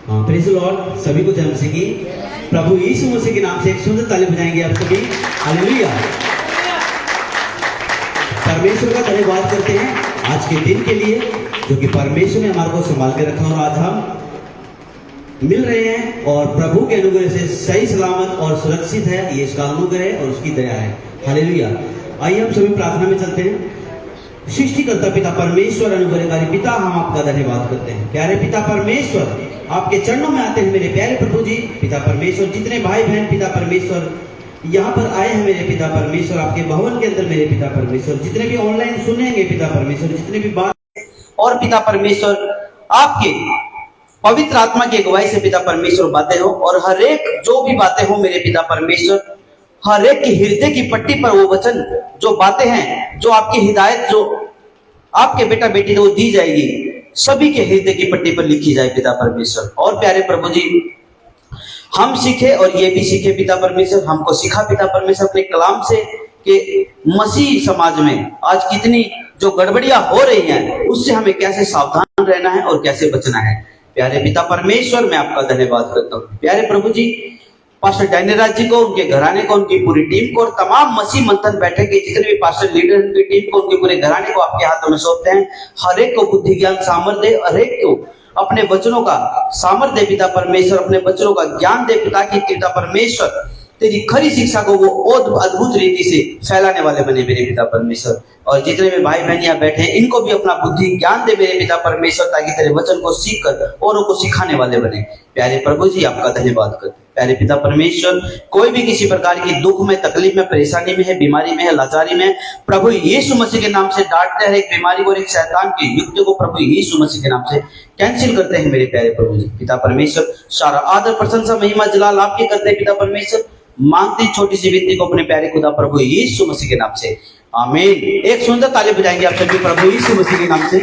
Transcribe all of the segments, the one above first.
Praise the Lord. सभी को जय मसीह की। प्रभु यीशु मसीह के नाम से एक सुंदर ताली बजाएंगे आप सभी। हालेलुया। परमेश्वर का धन्यवाद करते हैं आज के दिन के लिए, जो कि परमेश्वर ने हमारे को संभाल के रखा और आज हम मिल रहे हैं और प्रभु के अनुग्रह से सही सलामत और सुरक्षित है। ये इसका अनुग्रह और उसकी दया है। हालेलुया। आइए हम सभी प्रार्थना में चलते हैं। सृष्टिकर्ता पिता परमेश्वर, अनुग्रहकारी पिता, हम आपका धन्यवाद करते हैं। प्यारे पिता परमेश्वर, आपके चरणों में आते हैं मेरे प्यारे प्रभु जी। पिता परमेश्वर, जितने भाई बहन पिता परमेश्वर यहाँ पर आए हैं मेरे पिता परमेश्वर, आपके भवन के अंदर मेरे पिता परमेश्वर, जितने भी ऑनलाइन सुनेंगे पिता परमेश्वर, जितने भी बात और पिता परमेश्वर आपके पवित्र आत्मा की अगुवाई से पिता परमेश्वर बातें हो, और हर एक जो भी बातें हो मेरे पिता परमेश्वर, हर एक की हृदय की पट्टी पर वो वचन जो बातें हैं, जो आपकी हिदायत जो आपके बेटा बेटी को दी जाएगी, सभी के हृदय की पट्टी पर लिखी जाए पिता परमेश्वर। और प्यारे प्रभु जी, हम सीखे और ये भी सीखे पिता परमेश्वर, हमको सिखा पिता परमेश्वर अपने कलाम से कि मसीह समाज में आज कितनी जो गड़बड़ियां हो रही हैं, उससे हमें कैसे सावधान रहना है और कैसे बचना है। प्यारे पिता परमेश्वर, मैं आपका धन्यवाद करता हूँ। प्यारे प्रभु जी, पास्टर डैनिराज जी को, उनके घराने को, उनकी पूरी टीम को और तमाम मसीह मंथन बैठक के जितने भी पास्टर लीडर, उनकी टीम को, उनके पूरे घराने को आपके हाथों में सौंपते हैं। हर एक को बुद्धि ज्ञान सामर्थ्य, हर एक को अपने वचनों का सामर्थ्य पिता परमेश्वर, अपने वचनों का ज्ञान दे पिता की पिता परमेश्वर, तेरी खरी शिक्षा को वो और अद्भुत रीति से फैलाने वाले बने मेरे पिता परमेश्वर। और जितने भी भाई बहन यहाँ बैठे हैं, इनको भी अपना बुद्धि ज्ञान दे मेरे पिता परमेश्वर, ताकि तेरे वचन को सीख कर औरों को सिखाने वाले बने। प्यारे प्रभु जी, आपका धन्यवाद करते। प्यारे पिता परमेश्वर, कोई भी किसी प्रकार की दुख में, तकलीफ में, परेशानी में है, बीमारी में है, लाचारी में है, प्रभु यीशु मसीह के नाम से डांटते हैं। एक बीमारी और एक शैतान की युक्ति को प्रभु यीशु मसीह के नाम से कैंसिल करते हैं मेरे प्यारे प्रभु जी। पिता परमेश्वर, सारा आदर प्रशंसा महिमा जलाल आपके करते हैं पिता परमेश्वर। मांगती छोटी सी विनती को अपने प्यारे खुदा प्रभु यीशु मसीह के नाम से, आमीन। एक सुंदर ताली बजाएंगे आप सभी प्रभु यीशु मसीह के नाम से।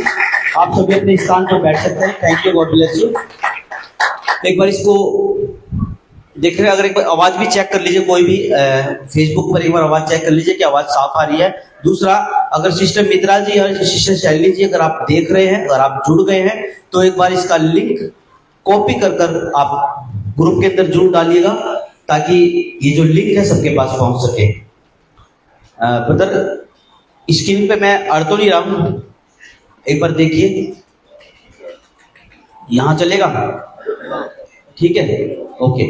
आप सभी अपने स्थान पर बैठ सकते हैं। Thank you, God bless you. एक बार इसको देख रहे हैं, अगर एक बार आवाज भी चेक कर लीजिए, कोई भी फेसबुक पर एक बार आवाज चेक कर लीजिए कि आवाज साफ आ रही है। दूसरा, अगर सिस्टर मित्रा जी और सिस्टर शैली जी अगर आप देख रहे हैं, अगर आप जुड़ गए हैं, तो एक बार इसका लिंक कॉपी कर आप ग्रुप के अंदर जुड़ डालिएगा, ताकि ये जो लिंक है सबके पास पहुंच सके। ब्रदर, स्क्रीन पे मैं अड़ तो नहीं रहा हूं, एक बार देखिए, यहां चलेगा? ठीक है, ओके।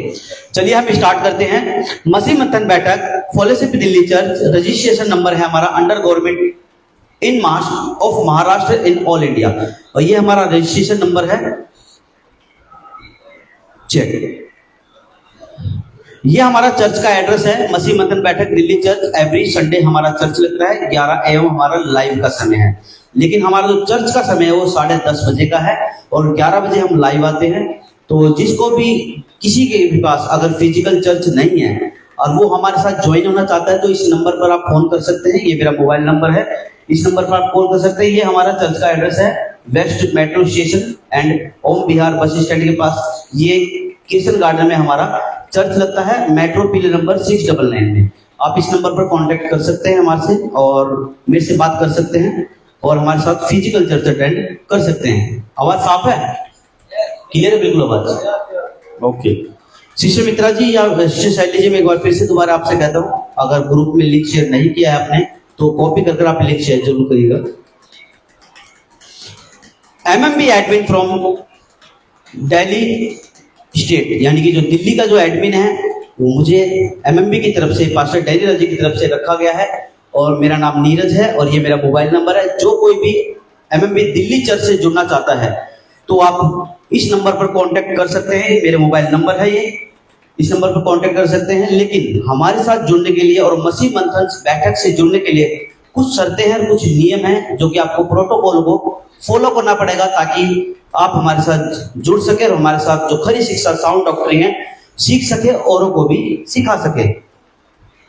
चलिए हम स्टार्ट करते हैं। मसीह मंथन बैठक, fellowship Delhi church, registration number है हमारा under government in March of Maharashtra in all India, और ये हमारा रजिस्ट्रेशन नंबर है। चेक, ये हमारा चर्च का एड्रेस है, मसीह मंथन बैठक दिल्ली चर्च। एवरी संडे हमारा चर्च लगता है, 11 AM हमारा लाइव का समय है। लेकिन हमारा जो चर्च का समय है वो 10:30 बजे का है, और 11 बजे हम लाइव आते हैं। तो जिसको भी, किसी के भी पास अगर फिजिकल चर्च नहीं है और वो हमारे साथ ज्वाइन होना चाहता है, तो इस नंबर पर आप फोन कर सकते हैं। ये मेरा मोबाइल नंबर है, इस नंबर पर आप कॉल कर सकते हैं। ये हमारा चर्च का एड्रेस है, west metro station and Om Vihar bus stand के पास। ये किशन गार्डन में हमारा चर्च लगता है, मेट्रो पिलर नंबर 699 में। आप इस नंबर पर कांटेक्ट कर सकते हैं हमारे से, और मेरे से बात कर सकते हैं, और हमारे साथ फिजिकल चर्च अटेंड कर सकते हैं। आवाज साफ है? क्लियर है? बिल्कुल आवाज ओके। शिष्य मित्रा जी या शिष्य शैली जी, मैं एक बार फिर से दोबारा आपसे कहता हूँ, अगर ग्रुप में लिंक शेयर नहीं किया है आपने, तो कॉपी कर आप लिंक शेयर जरूर करिएगा। MMB admin from Delhi state, यानी कि जो दिल्ली का जो एडमिन है वो मुझे MMB की तरफ से, पास्टर डैनिराज जी की तरफ से रखा गया है, और मेरा नाम नीरज है, और ये मेरा मोबाइल नंबर है। जो कोई भी MMB दिल्ली चर्च से जुड़ना चाहता है, तो आप इस नंबर पर कांटेक्ट कर सकते हैं। मेरे मोबाइल नंबर है ये, इस नंबर पर कांटेक्ट कर सकते हैं। लेकिन हमारे साथ जुड़ने के लिए और मसीह मंथन बैठक से जुड़ने के लिए कुछ शर्तें हैं, कुछ नियम हैं, जो कि आपको प्रोटोकॉल को फॉलो करना पड़ेगा, ताकि आप हमारे साथ जुड़ सके और हमारे साथ जो खरी शिक्षा, साउंड डॉक्ट्रिन है, सीख सके, औरों को भी सिखा सके।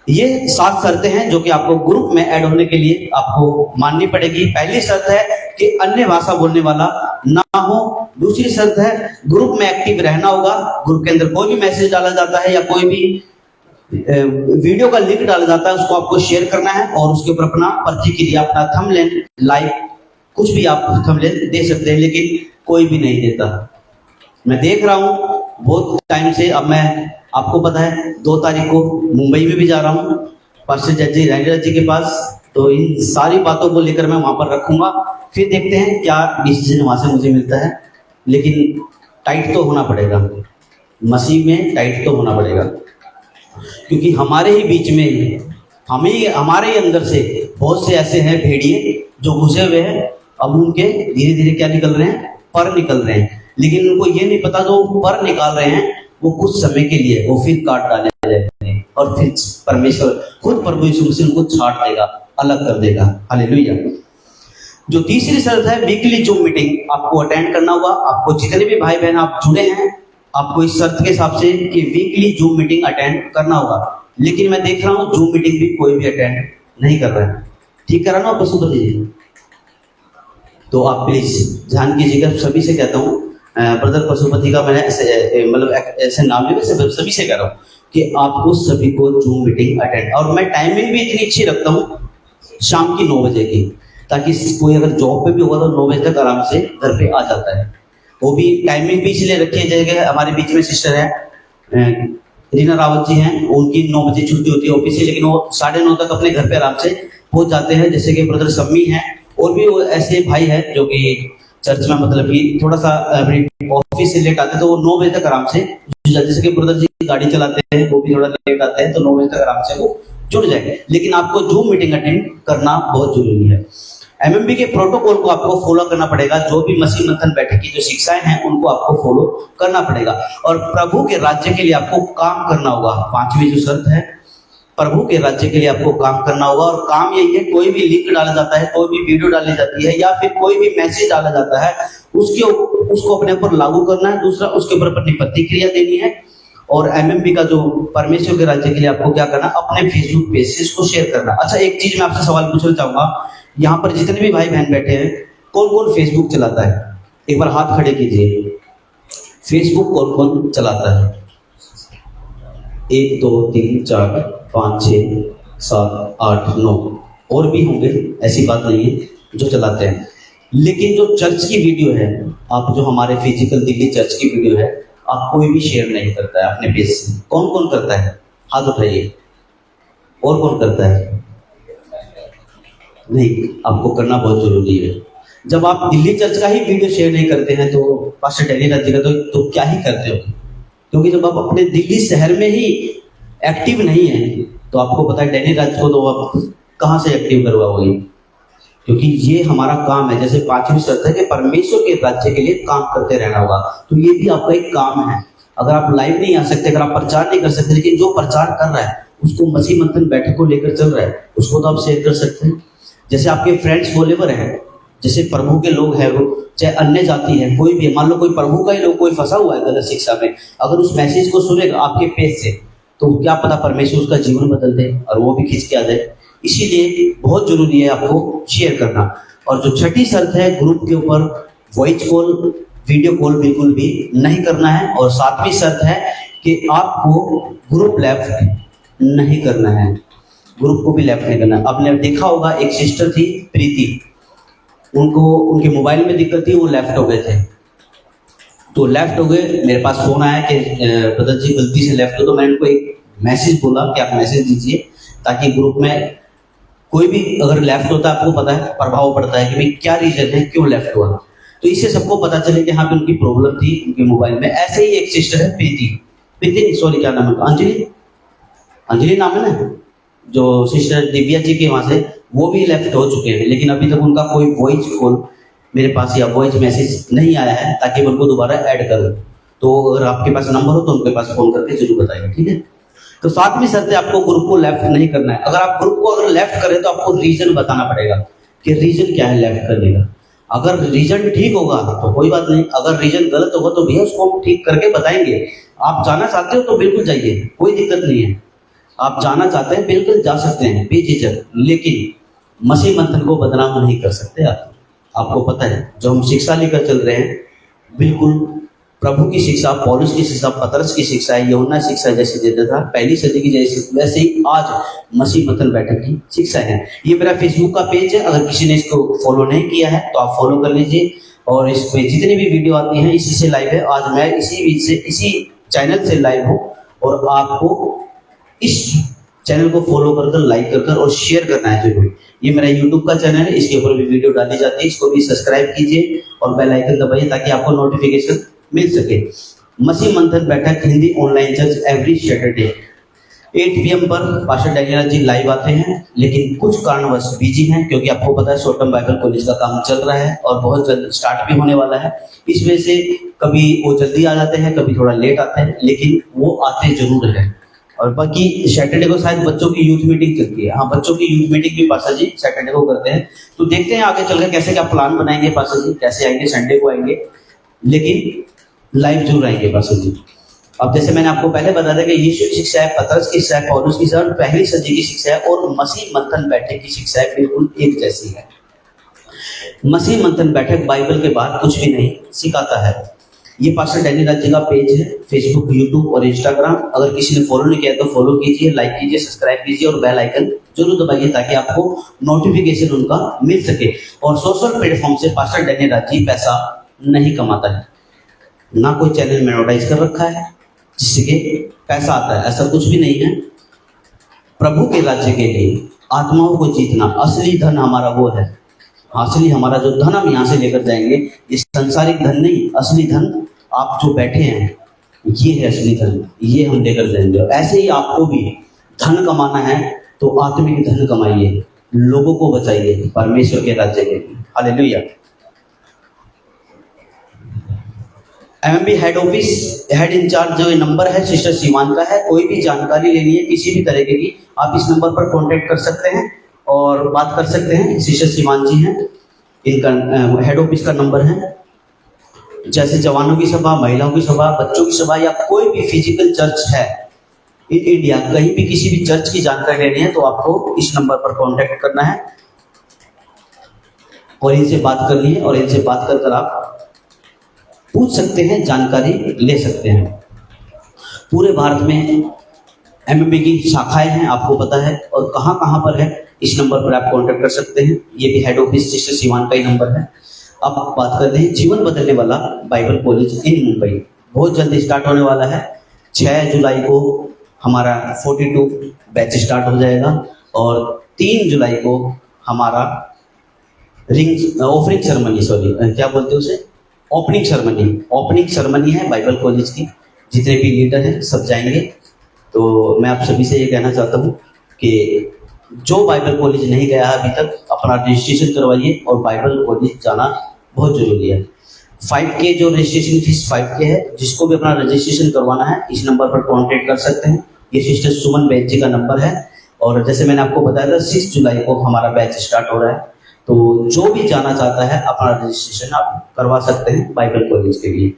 ये 7 शर्तें हैं जो कि आपको ग्रुप में ऐड होने के लिए आपको माननी पड़ेगी। पहली शर्त है कि अन्य भाषा बोलने वाला ना हो। दूसरी शर्त है ग्रुप में एक्टिव रहना होगा। ग्रुप के अंदर कोई भी मैसेज डाला जाता है या कोई भी वीडियो का लिंक डाला जाता है, उसको आपको शेयर करना है, और उसके ऊपर अपना प्रतिक्रिया, अपना थंबनेल, लाइक, कुछ भी आप थंबनेल दे सकते हैं, लेकिन कोई भी नहीं देता। मैं देख रहा हूँ बहुत टाइम से। अब मैं, आपको पता है 2 तारीख को मुंबई में भी जा रहा हूँ पास्टर जज्जी राजेंद्र जी के पास, तो इन सारी बातों को लेकर मैं वहां पर रखूंगा। फिर देखते हैं क्या डिसीजन वहां से मुझे मिलता है, लेकिन टाइट तो होना पड़ेगा, मसीह में टाइट तो होना पड़ेगा, क्योंकि हमारे ही बीच में, हमारे ही अंदर से बहुत से ऐसे हैं भेड़िए जो घुसे हुए हैं। अब उनके धीरे धीरे क्या निकल रहे हैं, पर निकल रहे हैं, लेकिन उनको ये नहीं पता जो पर निकाल रहे हैं वो कुछ समय के लिए, वो फिर काट डाले जाएंगे और फिर परमेश्वर खुद प्रभु यीशु मसीह उनको छाट देगा, अलग कर देगा। हालेलुया। जो तीसरी शर्त है, वीकली जूम मीटिंग आपको अटेंड करना होगा। आपको जितने भी भाई बहन आप जुड़े हैं, आपको इस शर्त के हिसाब से कि वीकली जूम मीटिंग अटेंड करना होगा। लेकिन मैं देख रहा हूँ जूम मीटिंग भी कोई भी अटेंड नहीं कर रहा है। ठीक करा ना पशुपति जी? तो आप प्लीज ध्यान कीजिएगा। सभी से कहता हूँ, ब्रदर पशुपति का मैंने ऐसे मतलब ऐसे नाम नहीं, सभी से कह रहा हूँ कि आपको सभी को जूम मीटिंग अटेंड, और मैं टाइमिंग भी इतनी अच्छी रखता हूँ शाम की 9 बजे की, ताकि कोई अगर जॉब पे भी होगा तो 9 बजे तक आराम से घर पे आ जाता है। वो भी टाइमिंग भी इसलिए रखी है, जैसे हमारे बीच में सिस्टर है रीना रावत जी हैं, उनकी 9 बजे छुट्टी होती है ऑफिस से, लेकिन वो 9:30 तक अपने घर पे आराम से पहुंच जाते हैं। जैसे कि ब्रदर सम्मी हैं, और भी वो ऐसे भाई हैं जो कि चर्च में मतलब कि थोड़ा सा ऑफिस से लेट आते हैं, तो वो 9 बजे तक आराम से, जैसे कि ब्रदर जी गाड़ी चलाते हैं वो भी थोड़ा लेट आते हैं, तो 9 बजे तक आराम से वो जुड़ जाए। लेकिन आपको जूम मीटिंग अटेंड करना बहुत जरूरी है। एमएमबी के प्रोटोकॉल को आपको फॉलो करना पड़ेगा। जो भी मसीह मंथन बैठक की जो शिक्षाएं हैं उनको आपको फॉलो करना पड़ेगा, और प्रभु के राज्य के लिए आपको काम करना होगा। 5वीं जो शर्त है, प्रभु के राज्य के लिए आपको काम करना होगा। और काम यही है, कोई भी लिंक डाला जाता है, कोई भी वीडियो डाली जाती है, या फिर कोई भी मैसेज डाला जाता है, उसको अपने ऊपर लागू करना है। दूसरा, उसके ऊपर अपनी प्रतिक्रिया देनी है। और एमएमबी का जो परमेश्वर के राज्य के लिए आपको क्या करना, अपने फेसबुक पेजेस को शेयर करना। अच्छा, एक चीज मैं आपसे सवाल पूछना चाहूंगा, यहाँ पर जितने भी भाई बहन बैठे हैं, कौन कौन फेसबुक चलाता है? एक बार हाथ खड़े कीजिए। फेसबुक कौन कौन चलाता है? 1 2 3 4 5 6 7 8 9 और भी होंगे, ऐसी बात नहीं है जो चलाते हैं। लेकिन जो चर्च की वीडियो है, आप जो हमारे फिजिकल दिल्ली चर्च की वीडियो है, आप कोई भी शेयर नहीं करता है अपने पेज से। कौन कौन करता है? हाथ उठाइए। और कौन करता है? नहीं, आपको करना बहुत जरूरी है। जब आप दिल्ली चर्च का ही वीडियो शेयर नहीं करते हैं, तो पास्टर डैनी राज जी का तो क्या ही करते हो? क्योंकि जब आप अपने दिल्ली शहर में ही एक्टिव नहीं है, तो आपको पता है डैनी राज को तो आप कहाँ से एक्टिव करवाओगे? क्योंकि ये हमारा काम है। जैसे 5वीं शर्त है कि परमेश्वर के राज्य के लिए काम करते रहना होगा, तो ये भी आपका एक काम है। अगर आप लाइव नहीं आ सकते, अगर आप प्रचार नहीं कर सकते, लेकिन जो प्रचार कर रहा है उसको मसीह मंथन बैठक को लेकर चल रहा है, उसको तो आप शेयर कर सकते हैं। जैसे आपके फ्रेंड्स फॉलोवर हैं, जैसे प्रभु के लोग हैं, वो चाहे अन्य जाति है, कोई भी, मान लो कोई प्रभु का ही लोग कोई फंसा हुआ है गलत शिक्षा में, अगर उस मैसेज को सुनेगा आपके पेज से, तो क्या पता परमेश्वर उसका जीवन बदल दे और वो भी खींच के आ जाए। इसीलिए बहुत जरूरी है आपको शेयर करना। और जो 6ठी शर्त है, ग्रुप के ऊपर वॉइस कॉल, वीडियो कॉल बिल्कुल भी नहीं करना है। और 7वीं शर्त है कि आपको ग्रुप लेफ्ट नहीं करना है, ग्रुप को भी लेफ्ट नहीं करना। आपने देखा होगा, एक सिस्टर थी प्रीति, उनको उनके मोबाइल में दिक्कत थी, वो लेफ्ट हो गए थे। तो लेफ्ट हो गए, मेरे पास फोन आया कि ब्रदर जी गलती से लेफ्ट हो, तो मैंने उनको एक मैसेज बोला कि आप मैसेज दीजिए, ताकि ग्रुप में कोई भी अगर लेफ्ट होता है, आपको पता है प्रभाव पड़ता है कि भाई क्या रीजन है, क्यों लेफ्ट हुआ, तो इससे सबको पता चले कि हाँ पे उनकी प्रॉब्लम थी उनके मोबाइल में। ऐसे ही एक सिस्टर है प्रीति सॉरी क्या नाम है, अंजलि नाम है ना, जो सिस्टर दिव्या जी के वहां से, वो भी लेफ्ट हो चुके हैं, लेकिन अभी तक उनका कोई वॉइस कॉल मेरे पास या वॉइस मैसेज नहीं आया है, ताकि मैं उनको दोबारा ऐड करूं। तो अगर आपके पास नंबर हो तो उनके पास फोन करके जरूर बताइए, ठीक है। तो 7वीं शर्त है, आपको ग्रुप को लेफ्ट नहीं करना है। अगर आप ग्रुप को अगर लेफ्ट करें तो आपको रीजन बताना पड़ेगा कि रीजन क्या है लेफ्ट करने का। अगर रीजन ठीक होगा तो कोई बात नहीं, अगर रीजन गलत होगा तो भैया उसको हम ठीक करके बताएंगे। आप जाना चाहते हो तो बिल्कुल जाइए, कोई दिक्कत नहीं है। आप जाना चाहते हैं बिल्कुल जा सकते हैं बेझिझक, लेकिन मसीह मंथन को बदनाम नहीं कर सकते आप। आपको पता है जो हम शिक्षा लेकर चल रहे हैं, बिल्कुल प्रभु की शिक्षा, पौलुस की शिक्षा, पतरस की शिक्षा है, यूहन्ना शिक्षा जैसे देता था पहली सदी की जैसे, वैसे ही आज मसीह मंथन बैठक की शिक्षा है। ये मेरा फेसबुक का पेज है, अगर किसी ने इसको फॉलो नहीं किया है तो आप फॉलो कर लीजिए। और इसमें जितनी भी वीडियो आती हैं इसी से लाइव है। आज मैं इसी चैनल से लाइव हूँ और आपको इस चैनल को फॉलो कर लाइक कर और शेयर करना है जरूर। ये मेरा यूट्यूब का चैनल है, इसके ऊपर भी वीडियो डाली जाती है, इसको भी सब्सक्राइब कीजिए और बेल आइकन दबाइए ताकि आपको नोटिफिकेशन मिल सके। मसीह मंथन बैठक Hindi online church every Saturday 8 PM पर पास्टर डैनियल जी लाइव आते हैं, लेकिन कुछ कारणवश बिजी हैं क्योंकि आपको पता है शॉर्ट टर्म बाइबल कॉलेज का काम चल रहा है और बहुत जल्द स्टार्ट भी होने वाला है। इस वजह से कभी वो जल्दी आ जाते हैं, कभी थोड़ा लेट आते हैं, लेकिन वो आते जरूर है। और बाकी सैटरडे को शायद बच्चों की यूथ मीटिंग चलती है। हाँ, बच्चों की यूथ मीटिंग भी पास्टर जी सैटरडे को करते हैं, तो देखते हैं आगे चलकर कैसे क्या प्लान बनाएंगे पास्टर जी, कैसे आएंगे, संडे को आएंगे, लेकिन लाइव जरूर आएंगे पास्टर जी। अब जैसे मैंने आपको पहले बताया था कि यीशु की शिक्षा है, पतरस की शिक्षा है, पौलुस की शिक्षा है, पहली सदी की शिक्षा है और मसीह मंथन बैठक की शिक्षा है, बिल्कुल एक जैसी है। मसीह मंथन बैठक बाइबल के बाद कुछ भी नहीं सिखाता है। ये पास्टर डैनियल जी का पेज है, फेसबुक, यूट्यूब और इंस्टाग्राम। अगर किसी ने फॉलो नहीं किया तो फॉलो कीजिए, लाइक कीजिए, सब्सक्राइब कीजिए और बेल आइकन जरूर दबाइए ताकि आपको नोटिफिकेशन उनका मिल सके। और सोशल प्लेटफॉर्म से पास्टर डैनियल जी पैसा नहीं कमाता है, ना कोई चैनल में एडवर्टाइज कर रखा है जिससे कि पैसा आता है, ऐसा कुछ भी नहीं है। प्रभु के राज्य के लिए आत्माओं को जीतना असली धन हमारा वो है। असली हमारा जो धन हम यहाँ से लेकर जाएंगे, ये सांसारिक धन नहीं, असली धन आप जो बैठे हैं ये है असली धन, ये हम लेकर जाएंगे। ऐसे ही आपको भी धन कमाना है तो आत्मिक धन कमाइए, लोगों को बचाइए परमेश्वर के राज्य के लिए। Hallelujah. MMB head office head incharge जो नंबर है सिस्टर शिवान का है। कोई भी जानकारी लेनी है किसी भी तरीके की, आप इस नंबर पर कांटेक्ट कर सकते हैं और बात कर सकते हैं। सिस्टर शिवान जी हैं, इनका हेड ऑफिस का नंबर है। जैसे जवानों की सभा, महिलाओं की सभा, बच्चों की सभा या कोई भी फिजिकल चर्च है इन इंडिया, कहीं भी किसी भी चर्च की जानकारी लेनी है तो आपको इस नंबर पर कांटेक्ट करना है और इनसे बात करनी है और इनसे बात कर आप पूछ सकते हैं, जानकारी ले सकते हैं। पूरे भारत में एमएमबी की शाखाएं हैं, आपको पता है, और कहां कहां पर है इस नंबर पर आप कांटेक्ट कर सकते हैं। ये भी हेड ऑफिस सिस्टर शिवान का ही नंबर है। अब बात करते हैं जीवन बदलने वाला बाइबल कॉलेज इन मुंबई। बहुत जल्दी स्टार्ट होने वाला है। 6 जुलाई को हमारा 42 बैच स्टार्ट हो जाएगा और 3 जुलाई को हमारा ऑफरिंग सेरेमनी, क्या बोलते हैं उसे, ओपनिंग सेरेमनी है बाइबल कॉलेज की। जितने भी लीडर हैं सब जाएंगे। तो मैं आप सभी से ये कहना चाहता हूँ कि जो बाइबल कॉलेज नहीं गया है अभी तक, अपना रजिस्ट्रेशन करवाइए और बाइबल कॉलेज जाना बहुत जरूरी है। 5K जो रजिस्ट्रेशन फीस 5K है, जिसको भी अपना रजिस्ट्रेशन करवाना है इस नंबर पर कांटेक्ट कर सकते हैं। ये सिस्टर सुमन बैच जी का नंबर है। और जैसे मैंने आपको बताया था 6 जुलाई को हमारा बैच स्टार्ट हो रहा है, तो जो भी जाना चाहता है अपना रजिस्ट्रेशन आप करवा सकते हैं बाइबल कॉलेज के लिए।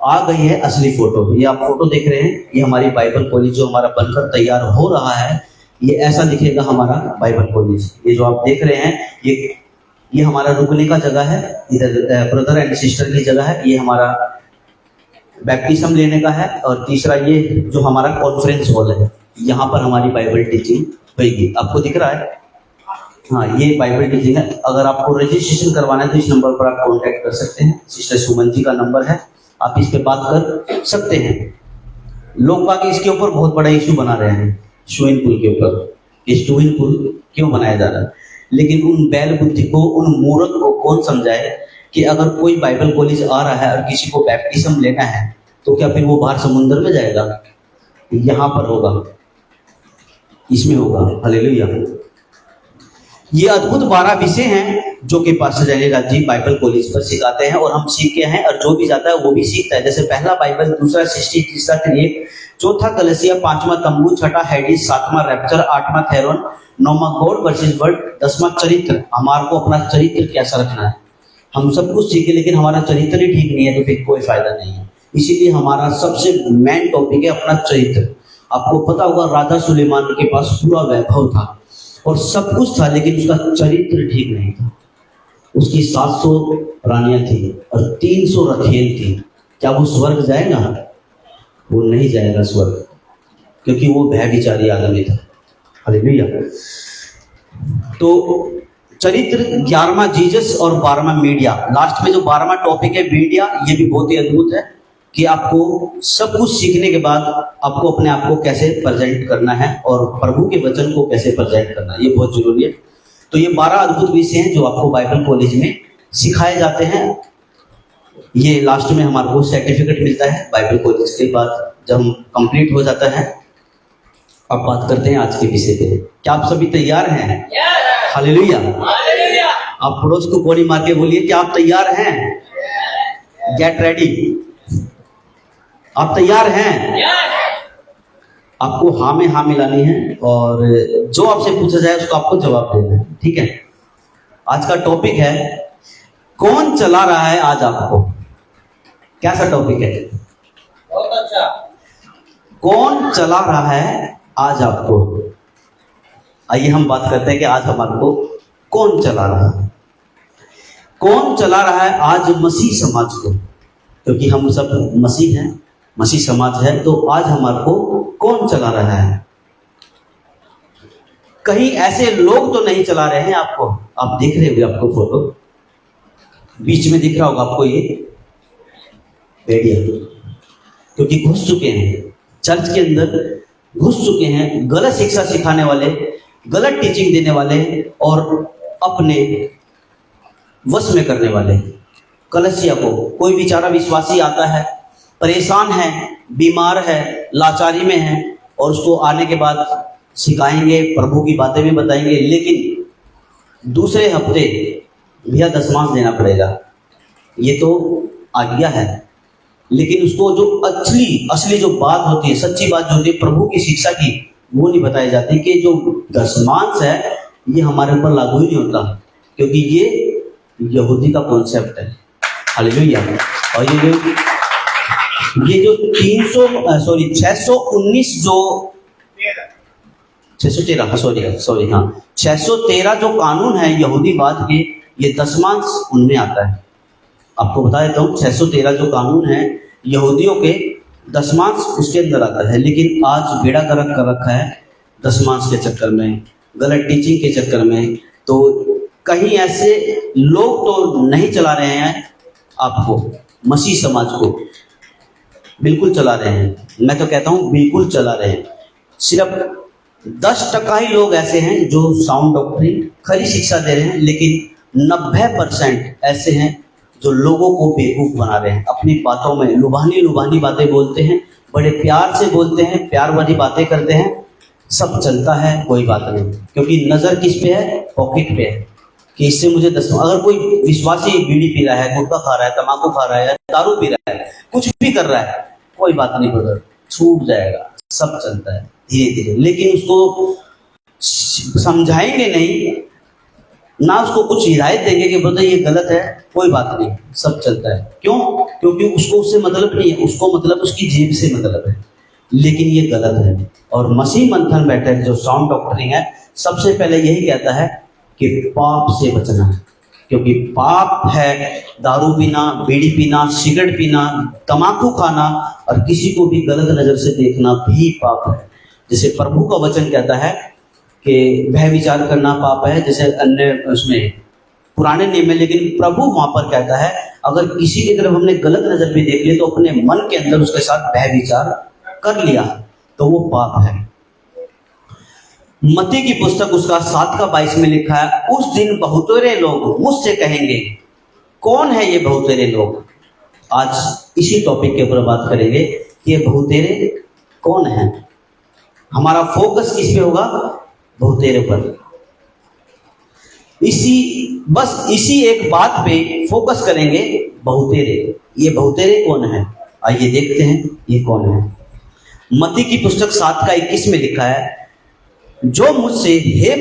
आ गई है असली फोटो, ये आप फोटो देख रहे हैं, ये हमारी बाइबल कॉलेज जो हमारा बनकर तैयार हो रहा है, ये ऐसा दिखेगा हमारा बाइबल कॉलेज। ये जो आप देख रहे हैं ये हमारा रुकने का जगह है, इधर ब्रदर एंड सिस्टर की जगह है, ये हमारा बैप्टिज्म लेने का है, और तीसरा ये जो हमारा कॉन्फ्रेंस हॉल है, यहाँ पर हमारी बाइबल टीचिंग होगी। आपको दिख रहा है, हाँ, ये बाइबल टीचिंग है। अगर आपको रजिस्ट्रेशन करवाना है तो इस नंबर पर आप कांटेक्ट कर सकते हैं। सिस्टर सुमन जी का नंबर है, आप इस पे बात कर सकते हैं। लोग बाकी इसके ऊपर बहुत बड़ा इशू बना रहे हैं, स्विमिंग पूल के ऊपर। ये स्विमिंग पूल क्यों बनाया जा रहा है? लेकिन उन बैल बुद्धि को, उन मूर्ख को कौन समझाए कि अगर कोई बाइबल कॉलेज आ रहा है और किसी को बैप्टिज्म लेना है तो क्या फिर वो बाहर समुद्र में जाएगा? यहाँ पर होगा, इसमें होगा। हालेलुया। ये अद्भुत 12 विषय हैं जो कि पास्टर डैनियल जी बाइबल कॉलेज पर सिखाते हैं और हम सीख के हैं, और जो भी जाता है वो भी सीखता है। जैसे पहला बाइबल, दूसरा सृष्टि, तीसरा क्रिएट, चौथा कलसिया, 5वां तंबू, छठा हेडिस, 7वां रैप्चर, 8वां थेरोन, 9वां गॉड वर्सेस वर्ल्ड, 10वां चरित्र। हमारे को अपना चरित्र कैसा रखना है, हम सब कुछ सीखे लेकिन हमारा चरित्र ही ठीक नहीं है तो फिर कोई फायदा नहीं है। इसीलिए हमारा सबसे मेन टॉपिक है अपना चरित्र। आपको पता होगा राजा सुलेमान के पास पूरा वैभव था और सब कुछ था, लेकिन उसका चरित्र ठीक नहीं था। उसकी 700 रानियां थी और 300 रखेल थी। क्या वो स्वर्ग जाएगा? वो नहीं जाएगा स्वर्ग, क्योंकि वो व्यभिचारी आदमी था। हालेलुया। तो चरित्र 11वां जीसस और 12वां मीडिया। लास्ट में जो 12वां टॉपिक है मीडिया, ये भी बहुत ही अद्भुत है कि आपको सब कुछ सीखने के बाद आपको अपने आप को कैसे प्रेजेंट करना है और प्रभु के वचन को कैसे प्रेजेंट करना है, ये बहुत जरूरी है। तो ये 12 अद्भुत विषय हैं जो आपको बाइबल कॉलेज में सिखाए जाते हैं। ये लास्ट में हमारे को सर्टिफिकेट मिलता है बाइबल कॉलेज के बाद जब हम कंप्लीट हो जाता है। अब बात करते हैं आज के विषय पे। क्या आप सभी तैयार हैं? हालेलुया। आप पड़ोस को कोड़ी मार के बोलिए कि आप तैयार हैं? Get ready. आप तैयार हैं? आपको हाँ में हाँ मिलानी है और जो आपसे पूछा जाए उसको आपको जवाब देना है, ठीक है। आज का टॉपिक है कौन चला रहा है आज आपको। कैसा टॉपिक है? बहुत अच्छा। कौन चला रहा है आज आपको। आइए हम बात करते हैं कि आज हमारे को कौन चला रहा है। कौन चला रहा है आज मसीह समाज को, क्योंकि हम सब मसीह हैं, मसीह समाज है। तो आज हमारे को कौन चला रहा है। कहीं ऐसे लोग तो नहीं चला रहे हैं आपको। आप देख रहे होंगे, आपको फोटो बीच में दिख रहा होगा आपको, ये भेड़िया, क्योंकि घुस चुके हैं चर्च के अंदर, घुस चुके हैं गलत शिक्षा सिखाने वाले, गलत टीचिंग देने वाले और अपने वश में करने वाले। कलीसिया को कोई बेचारा विश्वासी आता है, परेशान है, बीमार है, लाचारी में है, और उसको आने के बाद सिखाएंगे, प्रभु की बातें भी बताएंगे, लेकिन दूसरे हफ्ते भैया दशमांश देना पड़ेगा, ये तो आज्ञा है। लेकिन उसको जो असली जो बात होती है, सच्ची बात जो होती है प्रभु की शिक्षा की, वो नहीं बताई जाती कि जो दशमांश है ये हमारे ऊपर लागू ही नहीं होता, क्योंकि ये यहूदी का कॉन्सेप्ट है। हालेलुया। और ये जो 619 जो 613 जो कानून है यहूदीवाद के, ये दशमांश उनमें आता है। आपको बता देता हूँ 613 जो कानून है यहूदियों के, दशमांश उसके अंदर आता है। लेकिन आज बेड़ा गर्क कर रखा है दशमांश के चक्कर में, गलत टीचिंग के चक्कर में। तो कहीं ऐसे लोग तो नहीं चला रहे हैं आपको, मसीह समाज को बिल्कुल चला रहे हैं। मैं तो कहता हूँ बिल्कुल चला रहे हैं। सिर्फ 10% ही लोग ऐसे हैं जो साउंड डॉक्ट्रिन, खरी शिक्षा दे रहे हैं, लेकिन 90% ऐसे हैं जो लोगों को बेवकूफ बना रहे हैं। अपनी बातों में लुभानी बातें बोलते हैं, बड़े प्यार से बोलते हैं, प्यार वाली बातें करते हैं, सब चलता है, कोई बात नहीं, क्योंकि नजर किस पे है? पॉकेट पे है कि इससे मुझे अगर कोई विश्वासी बीड़ी पी रहा है, गुटखा खा रहा है, तम्बाकू खा रहा है, दारू पी रहा है, कुछ भी कर रहा है, कोई बात नहीं ब्रदर, छूट जाएगा, सब चलता है धीरे धीरे। लेकिन उसको समझाएंगे नहीं ना, उसको कुछ हिदायत देंगे कि ब्रदर ये गलत है, कोई बात नहीं, सब चलता है। क्यों? क्योंकि उसको उससे मतलब नहीं है, उसको मतलब उसकी जेब से मतलब है। लेकिन ये गलत है। और मसीह मंथन बैठक जो साउंड डॉक्टरिंग है, सबसे पहले यही कहता है कि पाप से बचना है, क्योंकि पाप है दारू पीना, बीड़ी पीना, सिगरेट पीना, तम्बाकू खाना, और किसी को भी गलत नजर से देखना भी पाप है। जैसे प्रभु का वचन कहता है कि भय विचार करना पाप है, जैसे अन्य उसमें पुराने नियम में, लेकिन प्रभु वहां पर कहता है अगर किसी की तरफ हमने गलत नजर भी देख ली तो अपने मन के अंदर उसके साथ भय विचार कर लिया तो वो पाप है। मत्ती की पुस्तक उसका 7:22 में लिखा है, उस दिन बहुतेरे लोग मुझसे कहेंगे। कौन है ये बहुतेरे लोग? आज इसी टॉपिक के ऊपर बात करेंगे कि ये बहुतेरे कौन है। हमारा फोकस किस पे होगा? बहुतेरे पर। इसी एक बात पे फोकस करेंगे, बहुतेरे। ये बहुतेरे कौन है? आइए देखते हैं ये कौन है। मत्ती की पुस्तक 7:21 में लिखा है, जो मुझसे हे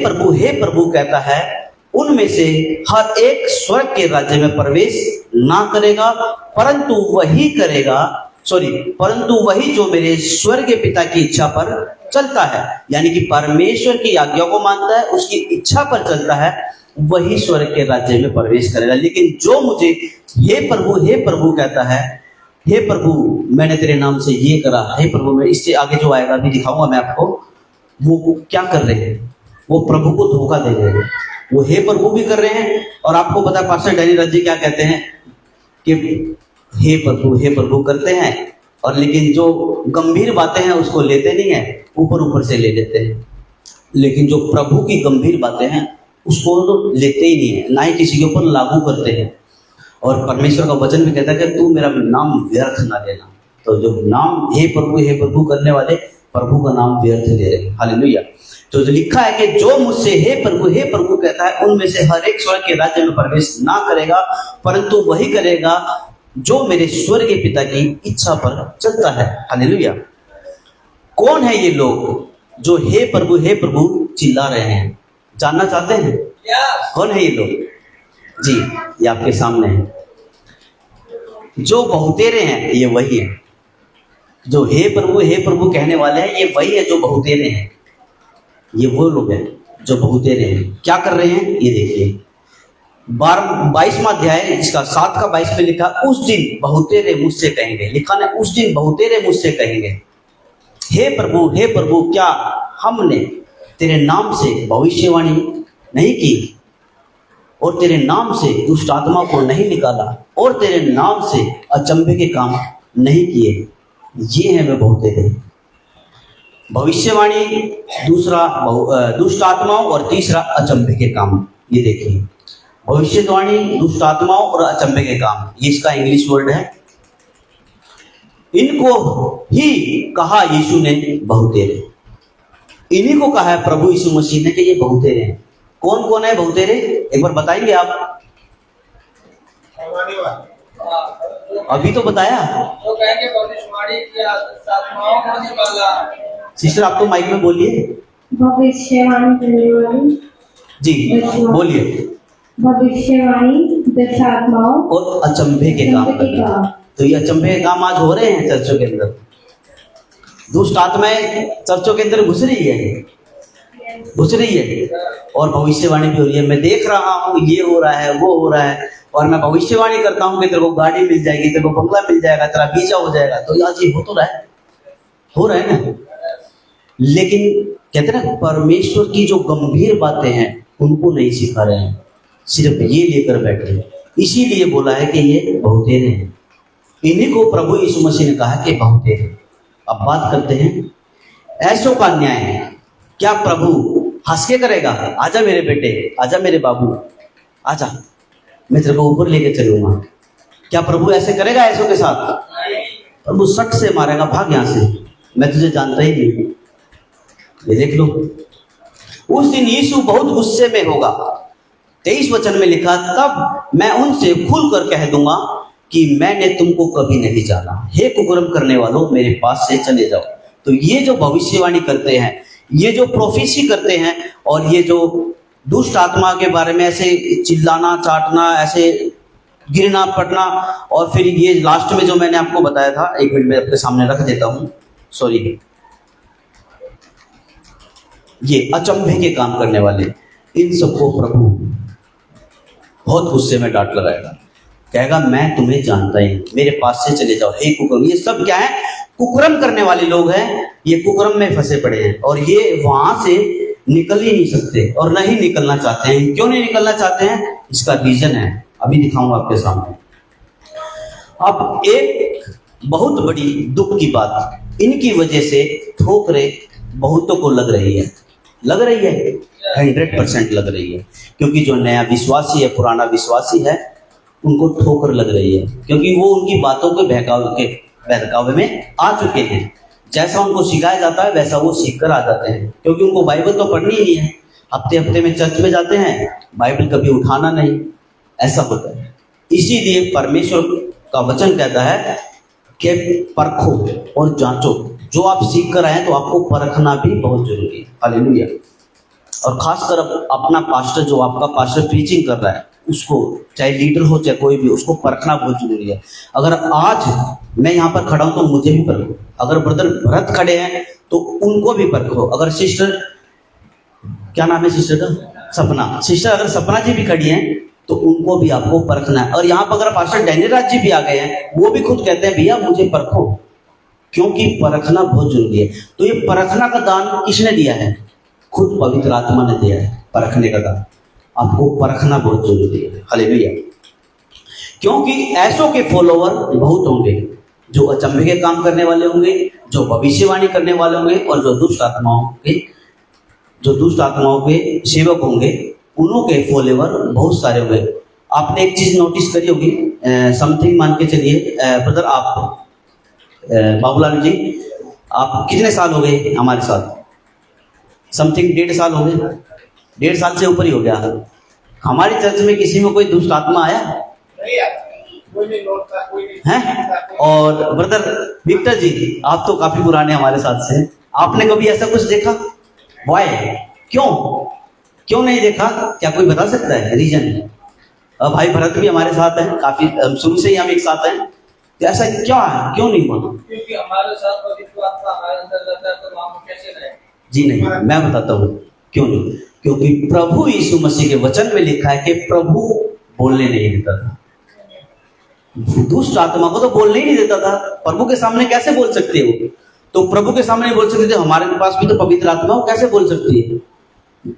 प्रभु कहता है, उनमें से हर एक स्वर्ग के राज्य में प्रवेश ना करेगा, परंतु वही जो मेरे स्वर्गीय पिता की इच्छा पर चलता है। यानी कि परमेश्वर की आज्ञा को मानता है, उसकी इच्छा पर चलता है, वही स्वर्ग के राज्य में प्रवेश करेगा। लेकिन जो मुझे हे प्रभु कहता है, हे प्रभु मैंने तेरे नाम से ये करा, हे प्रभु मैं, इससे आगे जो आएगा भी दिखाऊंगा मैं आपको, वो क्या कर रहे हैं? वो प्रभु को धोखा दे रहे हैं, वो हे प्रभु भी कर रहे हैं, और आपको पता है पास्टर डैनी राज जी क्या कहते हैं कि हे प्रभु करते हैं, और लेकिन जो गंभीर बातें हैं उसको लेते नहीं है, ऊपर से ले लेते हैं। लेकिन जो प्रभु की गंभीर बातें हैं उसको तो लेते ही नहीं है, ना ही किसी के ऊपर लागू करते हैं। और परमेश्वर का वचन भी कहता है कि तू मेरा नाम व्यर्थ ना लेना। तो जो नाम हे प्रभु करने वाले प्रभु का नाम व्यर्थ ले रहे हैं। हालेलुया। तो जो लिखा है कि जो मुझसे हे प्रभु कहता है, उनमें से हर एक स्वर्ग के राज्य में प्रवेश ना करेगा, परंतु वही करेगा जो मेरे स्वर्गीय पिता की इच्छा पर चलता है। हालेलुया। कौन है ये लोग जो हे प्रभु चिल्ला रहे हैं? जानना चाहते हैं कौन है ये लोग? जी, ये आपके सामने है। जो बहुतेरे हैं ये वही है। जो हे प्रभु कहने वाले हैं ये वही है जो बहुतेरे हैं। ये वो लोग हैं जो बहुतेरे हैं। क्या कर रहे हैं ये देखिए, 22वां अध्याय इसका 7 का 22 में लिखा, उस दिन बहुतेरे मुझसे कहेंगे। लिखा ना, उस दिन बहुतेरे मुझसे कहेंगे, हे प्रभु क्या हमने तेरे नाम से भविष्यवाणी नहीं की, और तेरे नाम से दुष्ट आत्मा को नहीं निकाला, और तेरे नाम से अचंभे के काम नहीं किए? ये है वे बहुतेरे। भविष्यवाणी, दूसरा दुष्ट आत्माओं, और तीसरा अचंभे के काम। ये देखिए, भविष्यवाणी, दुष्ट आत्माओं और अचंभे के काम, ये इसका इंग्लिश वर्ड है। इनको ही कहा यीशु ने बहुतेरे। इन्हीं को कहा है प्रभु यीशु मसीह ने कि ये बहुतेरे हैं। कौन कौन है बहुतेरे? एक बार बताएंगे आप? अभी तो बताया। तो कहेंगे भविष्यवाणी किया, आत्माओं को निकाला। सिस्टर आप तो माइक में बोलिए। भविष्यवाणी करने वाली, जी बोलिए। भविष्यवाणी, दुष्ट आत्माओं और अचंभे के काम करते हैं। तो ये अचंभे के काम आज हो रहे हैं चर्चों के अंदर। दुष्ट आत्माएं चर्चों के अंदर घुस रही है, और भविष्यवाणी भी हो रही है। मैं देख रहा हूँ ये हो रहा है, वो हो रहा है, और मैं भविष्यवाणी करता हूँ कि तेरे को गाड़ी मिल जाएगी, तेरे को बंगला मिल जाएगा, तेरा वीजा हो जाएगा। तो आज ये हो रहा है ना। लेकिन कहते हैं ना, परमेश्वर की जो गंभीर बातें हैं उनको नहीं सिखा रहे हैं, सिर्फ ये लेकर बैठे हैं। इसीलिए बोला है कि ये बहुतेरे हैं। इन्हीं को प्रभु यीशु मसीह ने कहा कि बहुतेरे। अब बात करते हैं ऐसों का न्याय। क्या प्रभु हंस के करेगा? आजा मेरे बेटे, आजा मेरे बाबू, आजा, मैं तेरे को ऊपर लेके चलूंगा। क्या प्रभु ऐसे करेगा ऐसों के साथ? प्रभु सट से मारेगा, भाग यहां से, मैं तुझे जानता ही नहीं। ये देख लो, उस दिन यीशु बहुत गुस्से में होगा। 23 वचन में लिखा, तब मैं उनसे खुलकर कह दूंगा कि मैंने तुमको कभी नहीं जाना। हे कुकर्म करने वालों, मेरे पास से चले जाओ। तो ये जो भविष्यवाणी करते हैं, ये जो प्रोफेसी करते हैं, और ये जो दुष्ट आत्मा के बारे में ऐसे चिल्लाना, चाटना, ऐसे गिरना पड़ना, और फिर ये लास्ट में जो मैंने आपको बताया था, एक मिनट में अपने सामने रख देता हूं, सॉरी, ये अचंभे के काम करने वाले, इन सबको प्रभु बहुत गुस्से में डांट लगाएगा, कहेगा मैं तुम्हें जानता ही, मेरे पास से चले जाओ, हे कुकर्म। ये सब क्या है? कुकर्म करने वाले लोग हैं। ये कुकर्म में फंसे पड़े हैं, और ये वहां से निकल ही नहीं सकते, और नहीं निकलना चाहते हैं। क्यों नहीं निकलना चाहते हैं? इसका रीजन है, अभी दिखाऊंगा आपके सामने। अब एक बहुत बड़ी दुख की बात, इनकी वजह से ठोकरें बहुतों को लग रही है 100% लग रही है। क्योंकि जो नया विश्वासी है, पुराना विश्वासी है, उनको ठोकर लग रही है, क्योंकि वो उनकी बातों के बहकावे में आ चुके हैं। जैसा उनको सिखाया जाता है वैसा वो सीख कर आ जाते हैं, क्योंकि उनको बाइबल तो पढ़नी ही नहीं है। हफ्ते में चर्च में जाते हैं, बाइबल कभी उठाना नहीं, ऐसा होता है। इसीलिए परमेश्वर का वचन कहता है कि परखो और जांचो। जो आप सीख कर आए हैं तो आपको परखना भी बहुत जरूरी है। हालेलुया। और खासकर अपना पास्टर, जो आपका पास्टर प्रीचिंग कर रहा है, उसको, चाहे लीडर हो चाहे कोई भी, उसको परखना बहुत जरूरी है। अगर आज मैं यहाँ पर खड़ा हूं तो मुझे भी परखो, अगर ब्रदर भरत खड़े हैं तो उनको भी परखो, अगर सिस्टर, क्या नाम है सिस्टर का? सपना, सिस्टर अगर सपना जी भी खड़ी हैं तो उनको भी आपको परखना है। और यहाँ पर अगर पास्टर डैनी राज जी भी आ गए हैं, वो भी खुद कहते हैं भैया मुझे परखो, क्योंकि परखना बहुत जरूरी है। तो ये परखना का दान किसने दिया है? खुद पवित्र आत्मा ने दिया है, परखने का दान। आपको परखना बहुत जरूरी है। हालेलुया। क्योंकि ऐसों के फॉलोवर बहुत होंगे, जो अचंभे के काम करने वाले होंगे, जो भविष्यवाणी करने वाले होंगे, और जो दुष्ट आत्माओं के सेवक होंगे, उन्हों के फॉलोवर बहुत सारे होंगे। आपने एक चीज नोटिस करी होगी, समथिंग मान के चलिए ब्रदर, आप बाबूलाल जी, आप कितने साल हो गए हमारे साथ? समथिंग 1.5 साल हो गए, 1.5 साल से ऊपर ही हो गया। हमारी चर्च में किसी में कोई दुष्ट आत्मा आया कोई नहीं लौटता, कोई नहीं है? और ब्रदर विक्टर जी, आप तो काफी पुराने हमारे साथ से, आपने कभी ऐसा कुछ देखा? वाई? क्यों नहीं देखा? क्या कोई बता सकता है रीजन? भाई भरत भी हमारे साथ हैं, काफी शुरू से ही हम एक साथ हैं, तो ऐसा क्या है, क्यों नहीं हुआ? क्योंकि हमारे साथ पवित्र आत्मा हमारे अंदर रहता है, तो हम कैसे रहे? जी नहीं, मैं बताता हूँ क्यों नहीं। क्योंकि प्रभु यीशु मसीह के वचन में लिखा है कि प्रभु बोलने नहीं देता था, दुष्ट आत्मा को तो बोलने ही नहीं देता था। प्रभु के सामने कैसे बोल सकते हो? तो प्रभु के सामने नहीं बोल सकते थे, हमारे पास भी तो पवित्र आत्मा हो, कैसे बोल सकती है?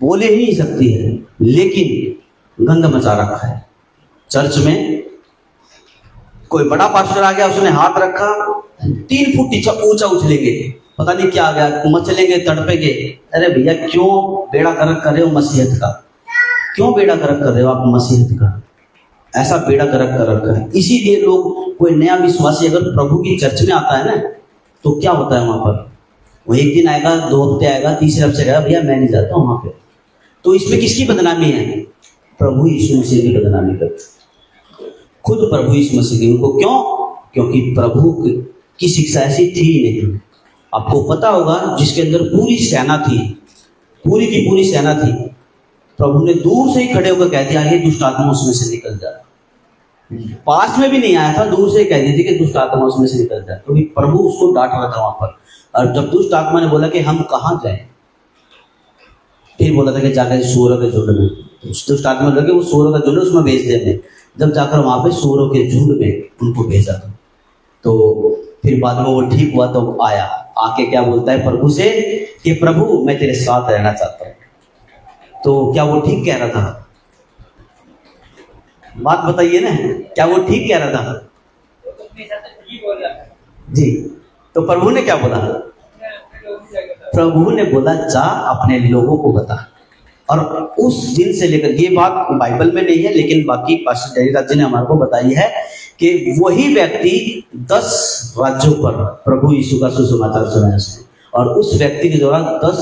बोले ही नहीं सकती है। लेकिन गंद मचा रखा है चर्च में। कोई बड़ा पास्टर आ गया, उसने हाथ रखा, 3 फुट ऊंचा उछलेंगे, पता नहीं क्या आ गया, मचलेंगे, तड़पेंगे। अरे भैया, क्यों बेड़ा गर्क कर रहे हो मसीहत का? क्यों बेड़ा गर्क कर रहे हो आप मसीहत का? ऐसा बेड़ा गर्क कर रखा है। इसीलिए लोग, कोई नया विश्वासी अगर प्रभु की चर्च में आता है ना, तो क्या होता है वहां पर? वो एक दिन आएगा, 2 हफ्ते आएगा, तीसरे हफ्ते आएगा, भैया मैं नहीं जाता वहां पे। तो इसमें किसकी बदनामी है? प्रभु यीशु मसीह की बदनामी करते, खुद प्रभु यीशु मसीह की। उनको क्यों? क्योंकि प्रभु की शिक्षा ऐसी थी नहीं। आपको पता होगा, जिसके अंदर पूरी सेना थी, पूरी की पूरी सेना थी, प्रभु ने दूर से ही खड़े होकर कह दिया, ये दुष्ट आत्मा उसमें से निकल जा। पास में भी नहीं आया था, दूर से ही कह दी थी कि दुष्ट आत्मा उसमें से निकल जाए, क्योंकि प्रभु उसको डांट रहा था वहां पर। और जब दुष्ट आत्मा ने बोला कि हम कहाँ जाएं, फिर बोला था कि जाकर सूअरों के झुंड में, दुष्ट आत्मा ने बोला कि वो सूअरों का झुंड उसमें भेज दे। जब जाकर वहां पे सूअरों के झुंड में उनको भेजा था, तो फिर बाद में वो ठीक हुआ, तो आया, आके क्या बोलता है प्रभु से कि प्रभु मैं तेरे साथ रहना चाहता हूँ। तो क्या वो ठीक कह रहा था? बात बताइए ना, क्या वो ठीक कह रहा था? जी। तो प्रभु ने क्या बोला? प्रभु ने बोला, जा अपने लोगों को बता। और उस दिन से लेकर, ये बात बाइबल में नहीं है, लेकिन बाकी पास्टर जयराज जी ने हमारे को बताई है कि वही व्यक्ति 10 राज्यों पर प्रभु यीशु का सुसमाचार सुनाया उसने, और उस व्यक्ति के द्वारा 10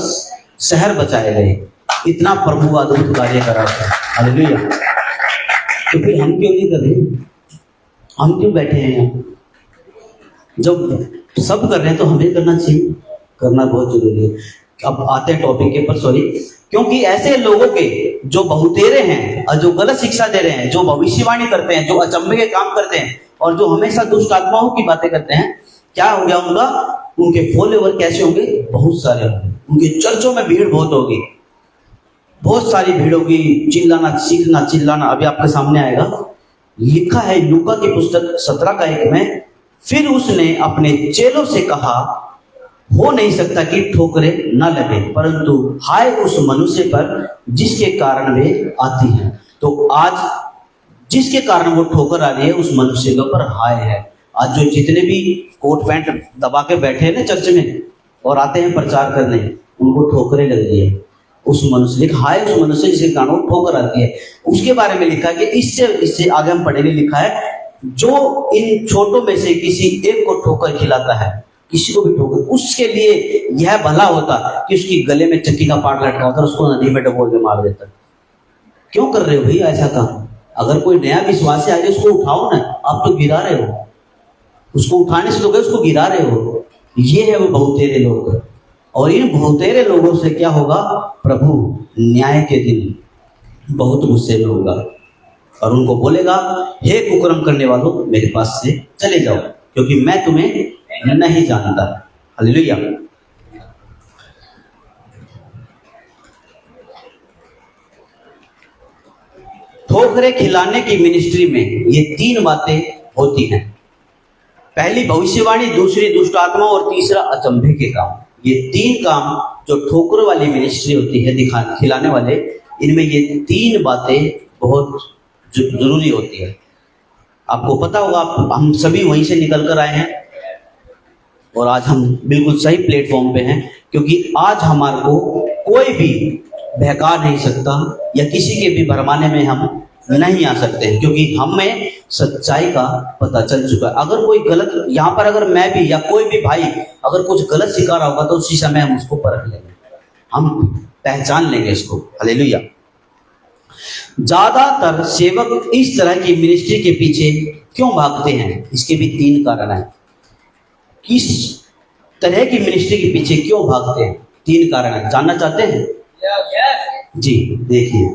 शहर बचाए गए। इतना प्रभु अद्भुत कार्य करा था। हालेलुया। तो फिर हम क्यों नहीं कर रहे? हम क्यों बैठे हैं यहाँ? जब सब कर रहे हैं तो हमें करना चाहिए, करना बहुत जरूरी है। अब आते हैं टॉपिक के पर, सॉरी। क्योंकि ऐसे लोगों के जो बहुतेरे हैं और जो गलत शिक्षा दे रहे हैं, जो भविष्यवाणी करते हैं, जो अचंभे के काम करते हैं, और जो हमेशा दुष्ट आत्माओं की बातें करते हैं, क्या हो गया उनका? उनके फॉलोवर कैसे होंगे? बहुत सारे होंगे। उनके चर्चों में भीड़ बहुत होगी, बहुत सारी भीड़ होगी, चिल्लाना, चीखना, चिल्लाना। अभी आपके सामने आएगा, लिखा है लूका की पुस्तक 17:1 में, फिर उसने अपने चेलों से कहा, हो नहीं सकता कि ठोकरें न लगे, परंतु हाय उस मनुष्य पर जिसके कारण वे आती हैं। तो आज जिसके कारण वो ठोकर आ रही है, उस मनुष्य के ऊपर हाय है। आज जो जितने भी कोट पैंट दबा के बैठे हैं ना चर्च में और आते हैं प्रचार करने, उनको ठोकरें लग रही है। उस मनुष्य, हाय उस मनुष्य जिसके कारण वो ठोकर आती है। उसके बारे में लिखा है कि इससे आगे हम पढ़ेंगे, लिखा है, जो इन छोटों में से किसी एक को ठोकर खिलाता है, किसी को भी ठोकर, उसके लिए यह भला होता कि उसकी गले में चक्की का पाट लटका होता, उसको नदी में डबोल के मार देता। क्यों कर रहे हो भैया ऐसा काम? अगर कोई नया विश्वासी आ जाए, उसको उठाओ ना, आप तो गिरा रहे हो। उसको उठाने से तो गए, उसको गिरा रहे हो। ये है वो बहुतेरे लोग, और इन बहुतेरे लोगों से क्या होगा? प्रभु न्याय के दिन बहुत गुस्से में होगा और उनको बोलेगा, हे कुकर्म करने वालों, मेरे पास से चले जाओ, क्योंकि मैं तुम्हें नहीं जानता। हालेलुया। ठोकरे खिलाने की मिनिस्ट्री में ये 3 बातें होती हैं। पहली भविष्यवाणी, दूसरी दुष्ट आत्मा, और तीसरा अचंभे के काम। ये 3 काम जो ठोकर वाली मिनिस्ट्री होती है, खिलाने वाले, इनमें ये 3 बातें बहुत जरूरी होती है। आपको पता होगा, हम सभी वहीं से निकल कर आए हैं और आज हम बिल्कुल सही प्लेटफॉर्म पे हैं, क्योंकि आज हमारे को कोई भी बहका नहीं सकता या किसी के भी भरमाने में हम नहीं आ सकते हैं, क्योंकि हमें सच्चाई का पता चल चुका है। अगर कोई गलत, यहाँ पर अगर मैं भी या कोई भी भाई अगर कुछ गलत सिखा रहा होगा तो उसी समय हम उसको परख लेंगे, हम पहचान लेंगे इसको। हालेलुया। ज्यादातर सेवक इस तरह की मिनिस्ट्री के पीछे क्यों भागते हैं? इसके भी 3 कारण हैं। किस तरह की मिनिस्ट्री के पीछे क्यों भागते हैं? 3 कारण है, जानना चाहते हैं? जी देखिए,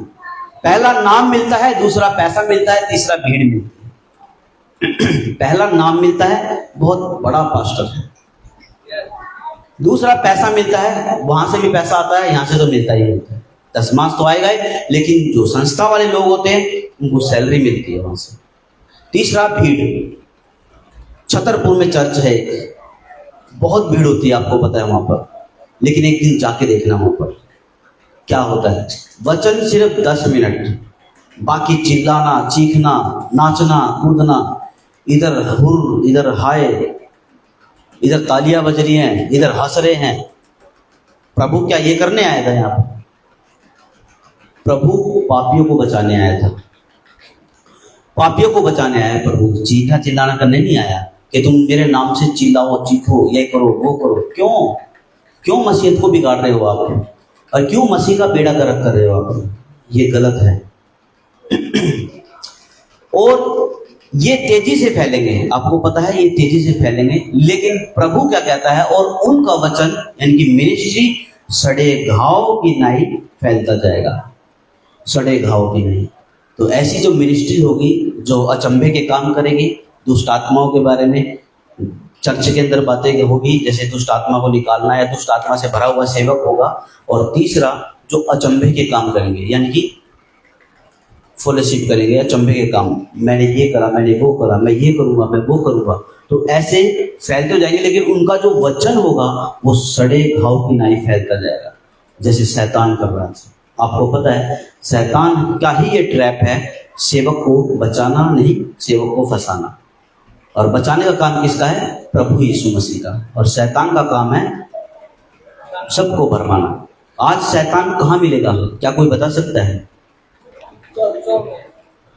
पहला नाम मिलता है, दूसरा पैसा मिलता है, तीसरा भीड़ मिलती है। पहला नाम मिलता है, बहुत बड़ा पास्टर है। दूसरा पैसा मिलता है, वहां से भी पैसा आता है, यहां से तो मिलता ही मिलता है, दशमांश तो आएगा ही, लेकिन जो संस्था वाले लोग होते हैं उनको सैलरी मिलती है वहां से। तीसरा भीड़। छतरपुर में चर्च है, बहुत भीड़ होती है, आपको पता है वहां पर, लेकिन एक दिन जाके देखना वहां पर क्या होता है। वचन सिर्फ 10 मिनट, बाकी चिल्लाना, चीखना, नाचना, कूदना, इधर हुर, इधर हाय, इधर तालियां बज रही हैं, इधर हंस रहे हैं। प्रभु क्या ये करने आया था यहाँ पर? प्रभु पापियों को बचाने आया था, पापियों को बचाने आया प्रभु। चीखना चिल्लाना करने नहीं आया कि तुम मेरे नाम से चिल्लाओ, चीखो, ये करो, वो करो। क्यों मसीहत को बिगाड़ रहे हो आप? और क्यों मसीह का बेड़ा गर्क कर रहे हो आप? ये गलत है। और ये तेजी से फैलेंगे, आपको पता है ये तेजी से फैलेंगे, लेकिन प्रभु क्या कहता है? और उनका वचन यानी कि मिनिस्ट्री सड़े घाव की नाई फैलता जाएगा, सड़े घाव की नहीं। तो ऐसी जो मिनिस्ट्री होगी जो अचंभे के काम करेगी, दुष्ट आत्माओं के बारे में चर्च के अंदर बातें होगी, जैसे दुष्ट आत्मा को निकालना या दुष्ट आत्मा से भरा हुआ सेवक होगा। और तीसरा जो अचंभे के काम करेंगे, यानी कि फेलोशिप करेंगे, अचंभे के काम, मैंने ये करा, मैंने वो करा, मैं ये करूंगा, मैं वो करूंगा, तो ऐसे फैलते हो जाएंगे। लेकिन उनका जो वचन होगा वो सड़े घाव की नाई फैलता जाएगा, जैसे शैतान कर रहा है। आपको पता है शैतान का ही ये ट्रैप है, सेवक को बचाना नहीं, सेवक को फंसाना। और बचाने का काम किसका है? प्रभु यीशु मसीह का। और शैतान का काम है सबको भरमाना। आज शैतान कहाँ मिलेगा? क्या कोई बता सकता है?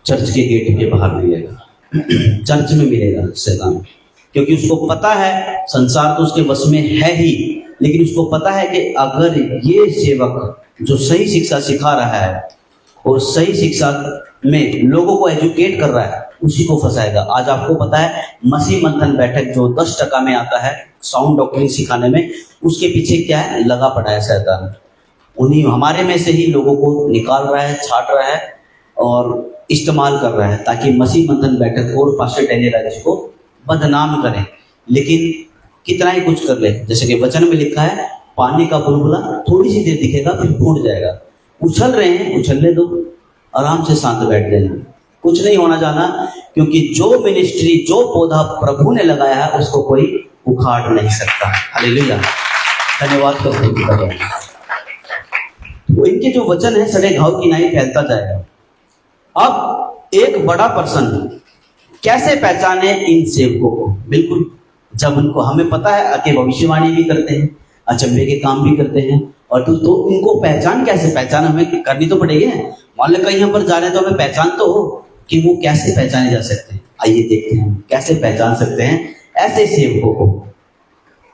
चर्च के गेट के बाहर मिलेगा। चर्च में मिलेगा शैतान, क्योंकि उसको पता है संसार तो उसके वश में है ही, लेकिन उसको पता है कि अगर ये सेवक जो सही शिक्षा सिखा रहा है और सही शिक्षा में लोगों को एजुकेट कर रहा है, उसी को फंसाएगा। आज आपको पता है मसीह मंथन बैठक जो 10% में आता है साउंड डॉक्ट्रिन सिखाने में, उसके पीछे क्या है? लगा पड़ा है शैतान। उन्हीं हमारे में से ही लोगों को निकाल रहा है, छाट रहा है और इस्तेमाल कर रहा है, ताकि मसीह मंथन बैठक और पास्टर डेनियल राजेश को बदनाम करें। लेकिन कितना ही कुछ कर ले, जैसे कि वचन में लिखा है, पानी का बुलबुला थोड़ी सी देर दिखेगा फिर फूट जाएगा। उछल रहे हैं, उछलने दो, आराम से शांत बैठ जाना, कुछ नहीं होना जाना, क्योंकि जो मिनिस्ट्री, जो पौधा प्रभु ने लगाया है उसको कोई उखाड़ नहीं सकता। हालेलुया, धन्यवाद प्रभु का। तो इनके जो वचन है सड़े घाव की नाई फैलता जाएगा। अब एक बड़ा पर्सन कैसे पहचाने इन सेवकों को? बिल्कुल, जब उनको हमें पता है कि भविष्यवाणी भी करते हैं, अचंभे के काम भी करते हैं, और तो उनको पहचान हमें करनी तो पड़ेगी ना। मान लो कहीं हम पर जा रहे हैं तो हमें पहचान तो हो कि वो कैसे पहचाने जा सकते हैं। आइए देखते हैं कैसे पहचान सकते हैं ऐसे सेवकों को।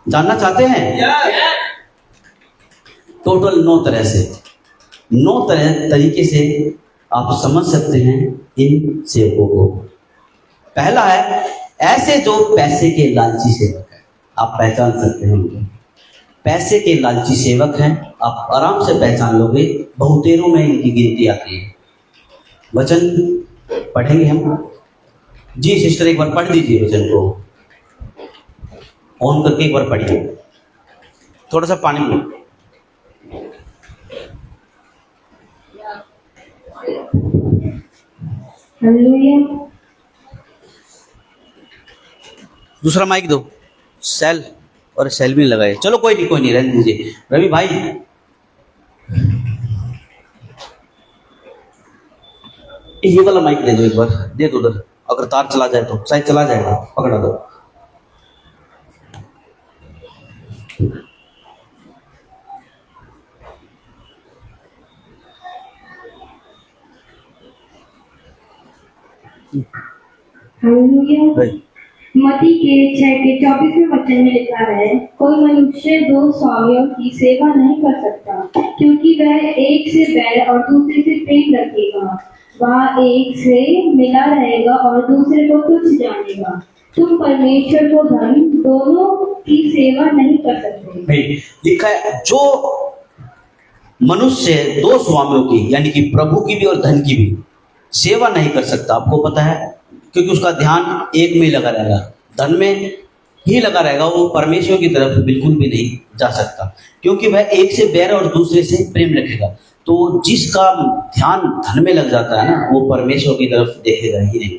जानना चाहते हैं? टोटल 9 तरह से, 9 तरीके से आप समझ सकते हैं इन सेवकों को। पहला है ऐसे जो पैसे के लालची सेवक है, आप पहचान सकते हैं उनको। पैसे के लालची सेवक हैं, आप आराम से पहचान लोगे, बहुतेरों में इनकी गिनती आती है। वचन पढ़ेंगे हम। जी सिस्टर एक बार पढ़ दीजिए वचन को, ऑन करके एक बार पढ़िए, थोड़ा सा पानी में। हालेलुया। दूसरा माइक दो, सेल और सेल भी लगाए। चलो कोई नहीं रहने दीजिए। रवि भाई ये वाला माइक दे दो, एक बार दे दो उधर, अगर तार चला जाए तो, शायद चला जाएगा, पकड़ा दो। हालेलुया। मत्ती के 6 के 24वें वचन में लिखा है, कोई मनुष्य दो स्वामियों की सेवा नहीं कर सकता, क्योंकि वह एक से बैर और दूसरे से प्रेम रखेगा, वह एक से मिला रहेगा और दूसरे को तुच्छ जानेगा। तुम परमेश्वर को धन दोनों की सेवा नहीं कर सकते। लिखा है जो मनुष्य दो स्वामियों की, यानी कि प्रभु की भी और धन की भी सेवा नहीं कर सकता, आपको पता है, क्योंकि उसका ध्यान एक में लगा रहेगा, धन में ही लगा रहेगा, वो परमेश्वर की तरफ बिल्कुल भी नहीं जा सकता, क्योंकि वह एक से बैर और दूसरे से प्रेम रखेगा। तो जिसका ध्यान धन में लग जाता है ना, वो परमेश्वर की तरफ देखेगा ही नहीं।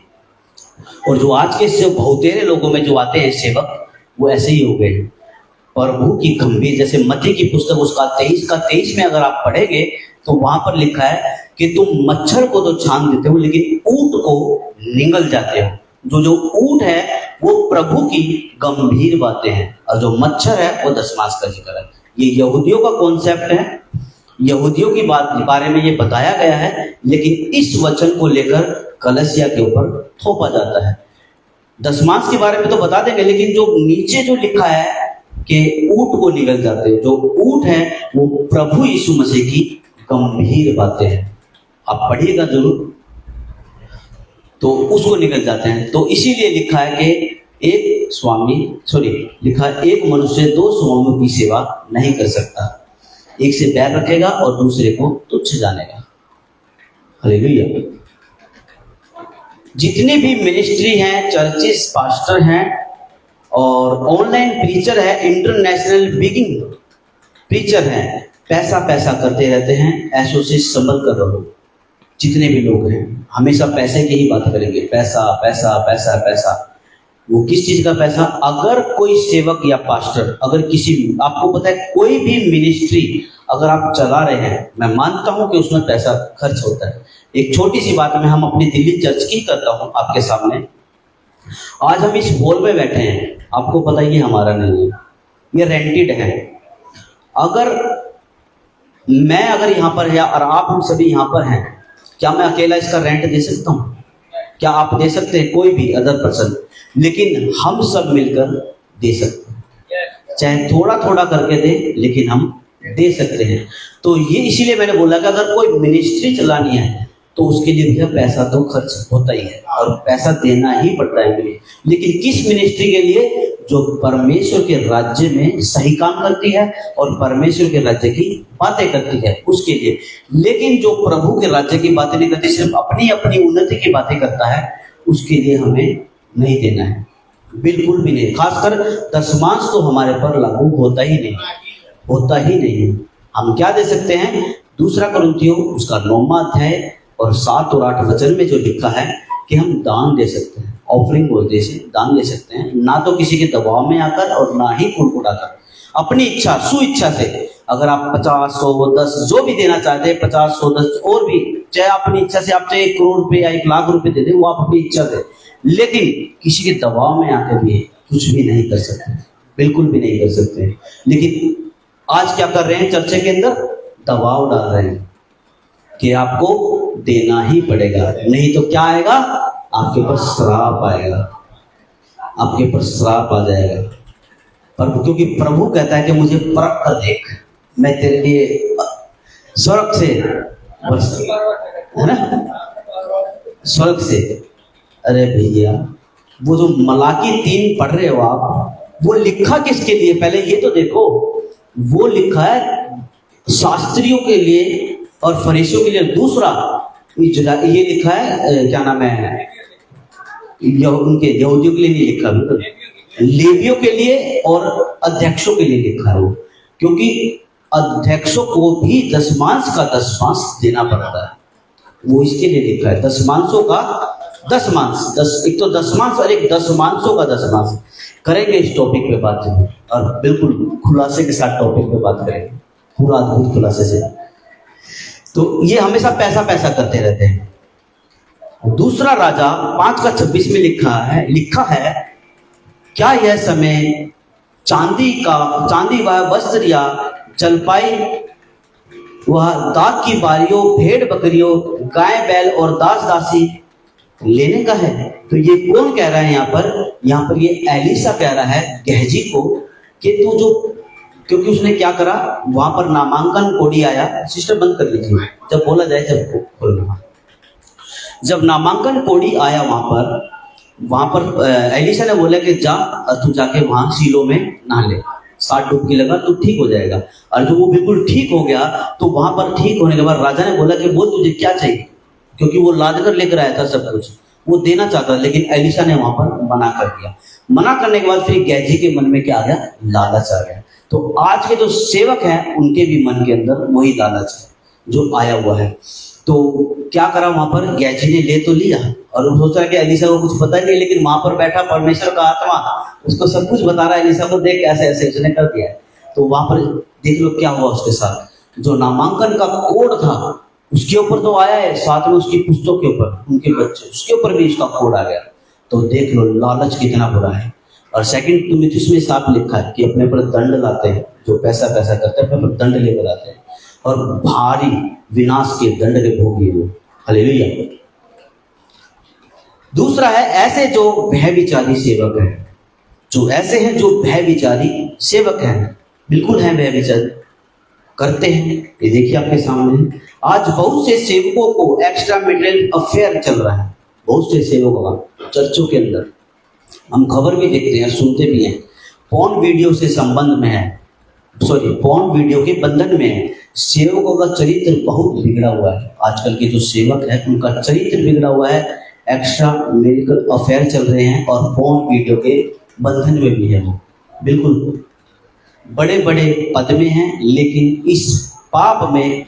और जो आज के से बहुतेरे लोगों में जो आते हैं सेवक, वो ऐसे ही हो गए हैं। प्रभु की गंभीर, जैसे मत्ती की पुस्तक उसका 23 में अगर आप पढ़ेंगे तो वहां पर लिखा है कि तुम मच्छर को तो छान देते हो लेकिन ऊंट को निगल जाते हो। जो ऊंट है वो प्रभु की गंभीर बातें हैं, और जो मच्छर है वो दशमांश का जिक्र है। ये यहूदियों का कॉन्सेप्ट है, यहूदियों की बारे में ये बताया गया है, लेकिन इस वचन को लेकर कलसिया के ऊपर थोपा जाता है। दशमांश के बारे में तो बता देंगे, लेकिन जो नीचे जो लिखा है कि ऊंट को निगल जाते हैं, जो ऊंट है वो प्रभु यीशु मसीह की गंभीर बातें हैं, आप पढ़िएगा जरूर, तो उसको निकल जाते हैं। तो इसीलिए लिखा है कि लिखा है एक मनुष्य दो स्वामियों की सेवा नहीं कर सकता, एक से बैर रखेगा और दूसरे को तुच्छ जानेगा। हालेलुया। जितने भी मिनिस्ट्री हैं, चर्चेस, पास्टर हैं और ऑनलाइन प्रीचर है, इंटरनेशनल बिगिंग प्रीचर हैं, पैसा पैसा करते रहते हैं, ऐसो से संभल कर रहो। जितने भी लोग हैं हमेशा पैसे की ही बात करेंगे, पैसा पैसा पैसा पैसा। वो किस चीज का पैसा? अगर कोई सेवक या पास्टर, अगर किसी, आपको पता है कोई भी मिनिस्ट्री अगर आप चला रहे हैं, मैं मानता हूं कि उसमें पैसा खर्च होता है। एक छोटी सी बात मैं हम अपनी दिल्ली चर्च की करता हूं आपके सामने। आज हम इस हॉल में बैठे हैं, आपको पता है ये हमारा नहीं है, ये रेंटेड है। अगर यहाँ पर है और आप हम सभी यहाँ पर हैं, क्या मैं अकेला इसका रेंट दे सकता हूँ? क्या आप दे सकते हैं? कोई भी अदर पर्सन? लेकिन हम सब मिलकर दे सकते हैं, चाहे थोड़ा थोड़ा करके दे, लेकिन हम दे सकते हैं। तो ये इसीलिए मैंने बोला कि अगर कोई मिनिस्ट्री चलानी है तो उसके लिए भी पैसा तो खर्च होता ही है और पैसा देना ही पड़ता है। लेकिन किस मिनिस्ट्री के लिए? जो परमेश्वर के राज्य में सही काम करती है और परमेश्वर के राज्य की बातें करती है, उसके लिए। लेकिन जो प्रभु के राज्य की बातें नहीं करती, सिर्फ अपनी अपनी उन्नति की बातें करता है, उसके लिए हमें नहीं देना है, बिल्कुल भी नहीं। खासकर दशमांश तो हमारे पर लागू होता ही नहीं, होता ही नहीं। हम क्या दे सकते हैं? दूसरा कुरिन्थियों उसका 9वां अध्याय और 7 और 8 वचन में जो लिखा है कि हम दान दे सकते हैं, ऑफरिंग बोलते से दान दे सकते हैं, ना तो किसी के दबाव में आकर और ना ही कुड़कुड़ाकर, अपनी इच्छा, सुइच्छा से। अगर आप 50, 100, 10 जो भी देना चाहते हैं, 50, 100, 10 और भी, चाहे अपनी इच्छा से, आप चाहे 1 करोड़ रुपए या 1 लाख रुपए दे दें, वो आप अपनी इच्छा से। लेकिन किसी के दबाव में आकर भी कुछ भी नहीं कर सकते, बिल्कुल भी नहीं कर सकते। लेकिन आज क्या कर रहे हैं? चर्चे के अंदर दबाव डाल रहे हैं कि आपको देना ही पड़ेगा, नहीं तो क्या आएगा? आपके ऊपर श्राप आएगा, आपके ऊपर श्राप आ जाएगा। पर क्योंकि प्रभु कहता है कि मुझे परख कर देख, मैं तेरे लिए स्वर्ग से, है ना, स्वर्ग से। अरे भैया, वो जो मलाकी 3 पढ़ रहे हो आप, वो लिखा किसके लिए? पहले ये तो देखो, वो लिखा है शास्त्रियों के लिए और फरीसियों के लिए। दूसरा ये लिखा है, क्या नाम है, उनके यहूदियों के लिए नहीं लिखा, लेवियों के लिए और अध्यक्षों के लिए लिखा है वो, क्योंकि अध्यक्षों को भी दशमांश का दशमांश देना पड़ता है, वो इसके लिए लिखा है। दशमांशों का दशमांश, एक तो दशमांश और एक दशमांशों का दशमांश। करेंगे इस टॉपिक पे बात, और बिल्कुल खुलासे के साथ टॉपिक पे बात करेंगे, पूरा अद्भुत खुलासे से। तो ये हमेशा पैसा पैसा करते रहते हैं, दूसरा राजा 5:26 में लिखा है, क्या यह समय चांदी व वस्त्र या जलपाई वह दाख की बारियों, भेड़ बकरियों, गाय बैल और दास दासी लेने का है? तो ये कौन कह रहा है यहाँ पर ये एलीशा कह रहा है गेहजी को कि तू जो, क्योंकि उसने क्या करा, वहां पर नामांकन कोडी आया। सिस्टर बंद कर लीजिए जब बोला जाए, जब खोलना। जब नामांकन कोडी आया वहां पर एलीशा ने बोला कि जा तू जाके वहां शीलो में नहा ले, 7 डुबकी लगा तो ठीक हो जाएगा। और जब वो बिल्कुल ठीक हो गया तो वहां पर ठीक होने के बाद राजा ने बोला कि बोल तुझे क्या चाहिए, क्योंकि वो लाद कर लेकर आया था सब कुछ, वो देना चाहता था, लेकिन एलीशा ने वहां पर मना कर दिया। मना करने के बाद फिर गेहजी के मन में क्या आ गया, लालच आ गया। तो आज के जो सेवक हैं उनके भी मन के अंदर वही लालच है जो आया हुआ है। तो क्या करा, वहां पर गेहजी ने ले तो लिया और वो सोचा कि एलीशा को कुछ पता नहीं, लेकिन वहां पर बैठा परमेश्वर का आत्मा उसको सब कुछ बता रहा है। एलीशा को देख ऐसे ऐसे उसने कर दिया है। तो वहां पर देख लो क्या हुआ उसके साथ। जो नामांकन का कोड था उसके ऊपर तो आया है, साथ में उसकी पुस्तकों के ऊपर, उनके बच्चे, उसके ऊपर भी इसका कोड आ गया। तो देख लो लालच कितना बुरा है। और सेकंड तिमुथियुस में साफ लिखा है कि अपने पर दंड लाते हैं, जो पैसा करते हैं अपने पर दंड लेकर आते हैं और भारी विनाश के दंड के भोगी हो। हालेलुया। दूसरा है ऐसे जो भयविचारी सेवक हैं, जो ऐसे हैं जो भयविचारी सेवक हैं, बिल्कुल हैं भयविचारी, करते हैं। ये देखिए आपके सामने आज बहुत से सेवकों को एक्स्ट्रा मैरिटल अफेयर चल रहा है, बहुत से सेवकों का चर्चों के अंदर। हम खबर भी देखते हैं, सुनते भी हैं। पॉर्न वीडियो से संबंध में है, पॉर्न वीडियो के बंधन में है। सेवकों का चरित्र बहुत बिगड़ा हुआ है। आजकल के जो सेवक है उनका चरित्र बिगड़ा हुआ है, एक्स्ट्रा मैरिटल अफेयर चल रहे हैं और पॉर्न वीडियो के बंधन में भी है। वो बिल्कुल बड़े बड़े पद में हैं, लेकिन इस पाप में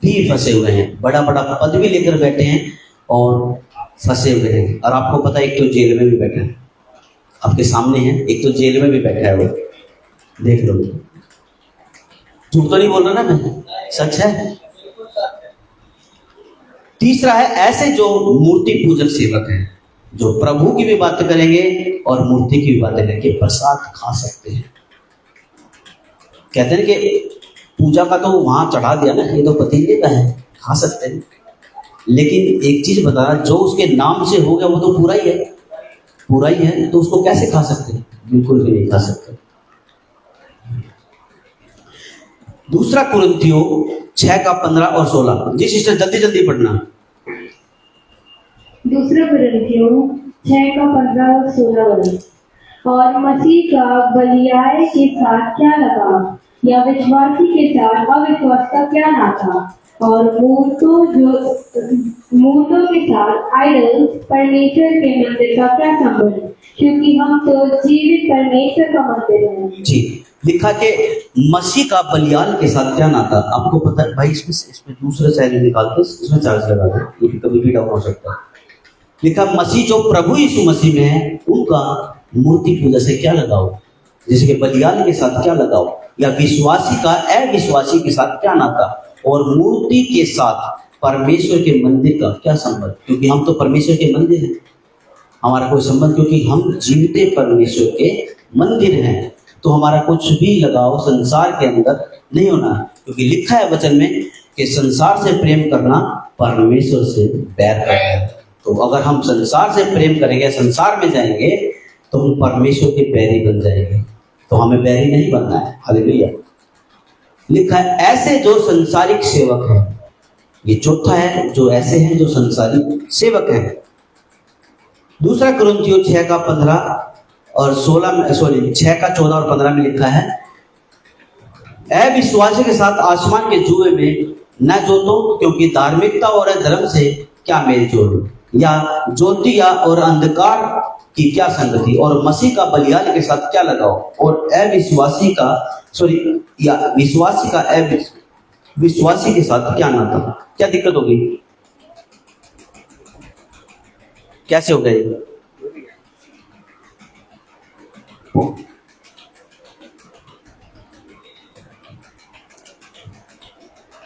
भी फंसे हुए हैं। बड़ा बड़ा पद भी लेकर बैठे हैं और फंसे हुए हैं। और आपको पता है एक तो जेल में भी बैठा है, आपके सामने है, एक तो जेल में भी बैठा है वो, देख लो। झूठ तो नहीं बोल रहा ना मैं, सच है। तीसरा है ऐसे जो मूर्ति पूजक सेवक हैं, जो प्रभु की भी बात करेंगे और मूर्ति की भी बातें करेंगे। प्रसाद खा सकते हैं, कहते हैं कि पूजा का तो वहां चढ़ा दिया ना, ये तो पतीले का है, खा सकते हैं। लेकिन एक चीज बता, जो उसके नाम से हो गया वो तो पूरा ही है, पूरा ही है, तो उसको कैसे खा सकते हैं? बिल्कुल भी नहीं खा सकते। दूसरा कुरिन्थियों 6:15 और 16। जी सिस्टर जल्दी जल्दी पढ़ना। दूसरा कुरिन्थियों 6:15 और 16। और मसीह का बलियाए के साथ क्या लगा, या विश्वासी के साथ अविश्वास का क्या नाता? और मूर्तों के साथ आइडल्स परमेश्वर के मंदिर का क्या संबंध? क्योंकि हम तो जीवित परमेश्वर का मंदिर हैं। जी, लिखा कि मसीह का बलियाल के साथ क्या नाता? आपको पता है भाई, इसमें दूसरे सैलरी निकाल के इसमें चार्ज लगा दो, ये कभी भी डाउन हो सकता है। लिखा मसीह जो प्रभु यीशु मसीह में है उनका मूर्ति पूजा से क्या लगाओ, जैसे कि बलियाल के साथ क्या लगाओ, या विश्वासी का अविश्वासी के साथ क्या नाता, और मूर्ति के साथ परमेश्वर के मंदिर का क्या संबंध? क्योंकि हम तो परमेश्वर के मंदिर हैं, हमारा कोई संबंध, क्योंकि हम जीवते परमेश्वर के मंदिर हैं, तो हमारा कुछ भी लगाव संसार के अंदर नहीं होना। क्योंकि लिखा है वचन में कि संसार से प्रेम करना परमेश्वर से बैर करना है। तो अगर हम संसार से प्रेम करेंगे, संसार में जाएंगे, तो हम परमेश्वर के बैरी बन जाएंगे। तो हमें बैरी नहीं बनना है। हालेलुया। लिखा है ऐसे जो संसारिक सेवक हैं, ये चौथा है, जो ऐसे हैं जो संसारिक सेवक हैं। दूसरा कुरिन्थियों 6:15 और 16 में 6:14 और 15 में लिखा है, अविश्वासी के साथ आसमान के जुए में न जोतो, क्योंकि धार्मिकता और धर्म से क्या मेल जोड़, या ज्योति या और अंधकार की क्या संगति, और मसीह का बलियाल के साथ क्या लगाओ, और अविश्वासी का या विश्वासी का विश्वासी के साथ क्या नाता? क्या दिक्कत होगी? कैसे हो गए?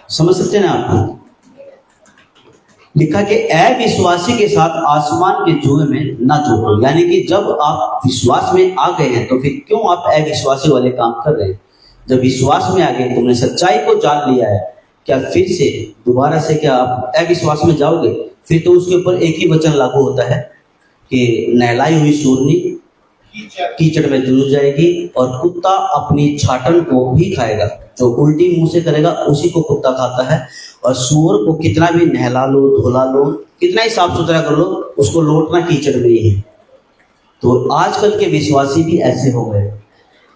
समझ सकते हैं आप? लिखा कि अविश्वासी के साथ आसमान के जुए में न जुटो। यानी कि जब आप विश्वास में आ गए हैं तो फिर क्यों आप अविश्वासी वाले काम कर रहे हैं? जब विश्वास में आ गए, तुमने सच्चाई को जान लिया है, क्या फिर से दोबारा से क्या आप अविश्वास में जाओगे? फिर तो उसके ऊपर एक ही वचन लागू होता है कि नहलाई हुई सूरनी कीचड़ में डूब जाएगी और कुत्ता अपनी छाटन को भी खाएगा। जो उल्टी मुंह से करेगा उसी को कुत्ता खाता है। और सूअर को कितना भी नहला लो, धुला लो, कितना ही साफ सुथरा कर लो, उसको लौटना कीचड़ में ही है। तो आजकल के विश्वासी भी ऐसे हो गए।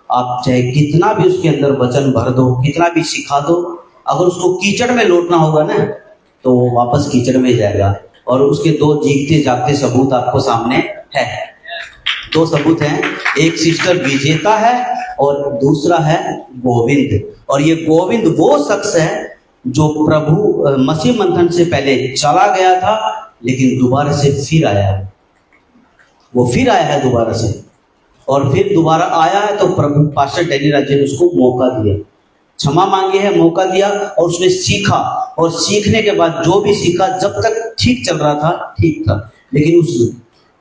आप चाहे कितना भी उसके अंदर वचन भर दो, कितना भी सिखा दो, अगर उसको कीचड़ में लौटना होगा ना तो वो वापस कीचड़ में जाएगा। और उसके दो जीतते जागते सबूत आपको सामने है। दो सबूत हैं, एक सिस्टर विजेता है और दूसरा है गोविंद। और ये गोविंद वो शख्स है जो प्रभु मसीह मंथन से पहले चला गया था लेकिन दोबारा से फिर आया है। वो फिर आया है दोबारा से, और फिर दोबारा आया है तो प्रभु पास्टर डैनी राजे ने उसको मौका दिया, क्षमा मांगी है, मौका दिया और उसने सीखा। और सीखने के बाद जो भी सीखा, जब तक ठीक चल रहा था ठीक था, लेकिन उस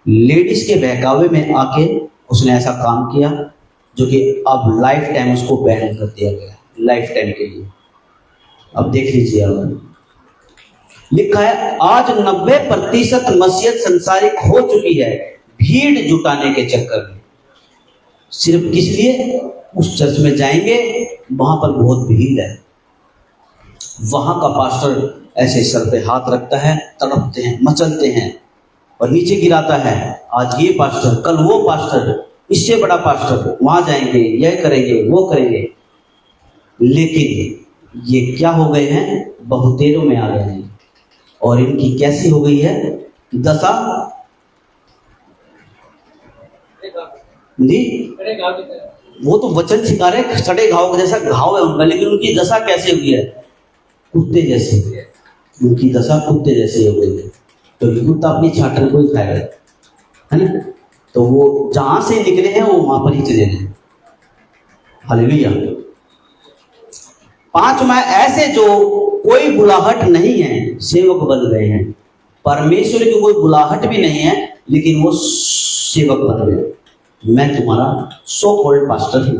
लेडीज के बहकावे में आके उसने ऐसा काम किया जो कि अब लाइफ टाइम उसको बैन कर दिया गया, लाइफ टाइम के लिए। अब देख लीजिए, अब लिखा है आज 90% मसीहत संसारिक हो चुकी है भीड़ जुटाने के चक्कर में। सिर्फ किस लिए? उस चर्च में जाएंगे, वहां पर बहुत भीड़ है, वहां का पास्टर ऐसे सर पे हाथ रखता है, तड़पते हैं, मचलते हैं और नीचे गिराता है। आज ये पास्टर, कल वो पास्टर, इससे बड़ा पास्टर, वहां जाएंगे, यह करेंगे, वो करेंगे। लेकिन ये क्या हो गए हैं? बहुतेरों में आ गए हैं। और इनकी कैसी हो गई है दशा जी? वो तो वचन सिखा रहे, सड़े घाव जैसा घाव है उनका, लेकिन उनकी दशा कैसे हुई है? कुत्ते जैसे। उनकी दशा कुत्ते जैसे हो गई है। तो कुत्ता अपनी छाटन को ही खाएगा, है ना? तो वो जहां से निकले हैं वो वहां पर ही चले गए। हालेलुया। 5वां, ऐसे जो कोई बुलाहट नहीं है सेवक बन गए हैं। परमेश्वर की कोई बुलाहट भी नहीं है लेकिन वो सेवक बन गए। मैं तुम्हारा सो कॉल्ड पास्टर हूं,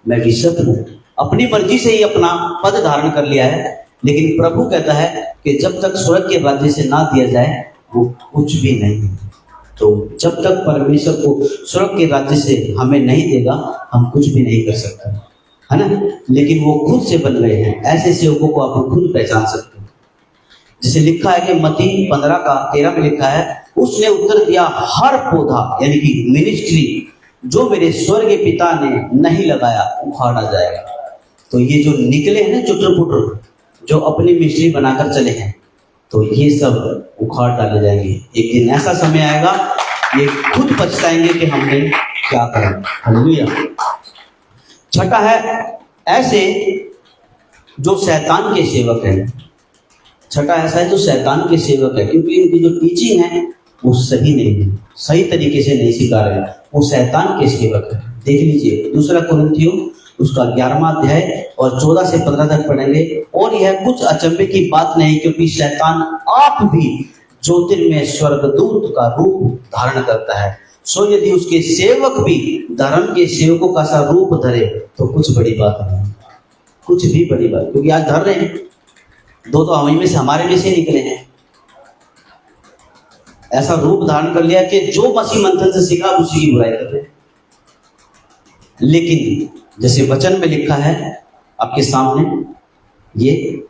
मैं बिशप हूं, अपनी मर्जी से ही अपना पद धारण कर लिया है। लेकिन प्रभु कहता है कि जब तक स्वर्ग के राज्य से ना दिया जाए वो कुछ भी नहीं है। तो जब तक परमेश्वर को स्वर्ग के राज्य से हमें नहीं देगा हम कुछ भी नहीं कर सकते, है ना? लेकिन वो खुद से बन गए हैं। ऐसे सेवकों को आप खुद पहचान सकते हैं। जिसे लिखा है कि मत्ती 15:13 में लिखा है, उसने उत्तर दिया, हर पौधा यानी कि मिनिस्ट्री जो मेरे स्वर्गीय पिता ने नहीं लगाया उखाड़ा जाएगा। तो ये जो निकले हैं ना चुटर पुटर, जो अपनी मिनिस्ट्री बनाकर चले हैं, तो ये सब उखाड़ डाले जाएंगे। एक दिन ऐसा समय आएगा ये खुद पछताएंगे कि हमने क्या करा। हालेलुया। छठा है, ऐसे जो शैतान के सेवक हैं। छठा ऐसा है जो शैतान के सेवक है, क्योंकि इनकी जो टीचिंग है वो सही नहीं है, सही तरीके से नहीं सिखा रहे, वो शैतान के सेवक है। देख लीजिए 2 कुरिन्थियों उसका 11वां अध्याय और 14 से 15 तक पढ़ेंगे। और यह कुछ अचंभे की बात नहीं, क्योंकि शैतान आप भी ज्योतिर्मय स्वर्गदूत का रूप धारण करता है। सो यदि उसके सेवक भी धर्म के सेवकों का सा रूप धरे तो कुछ बड़ी बात नहीं, कुछ भी बड़ी बात, क्योंकि आज धर रहे हैं, दो तो हमें में से, हमारे में से निकले हैं। ऐसा रूप धारण कर लिया कि जो मसीह मंथन से सीखा उसी की बुराई कर रहे हैं। लेकिन जैसे वचन में लिखा है आपके सामने, ये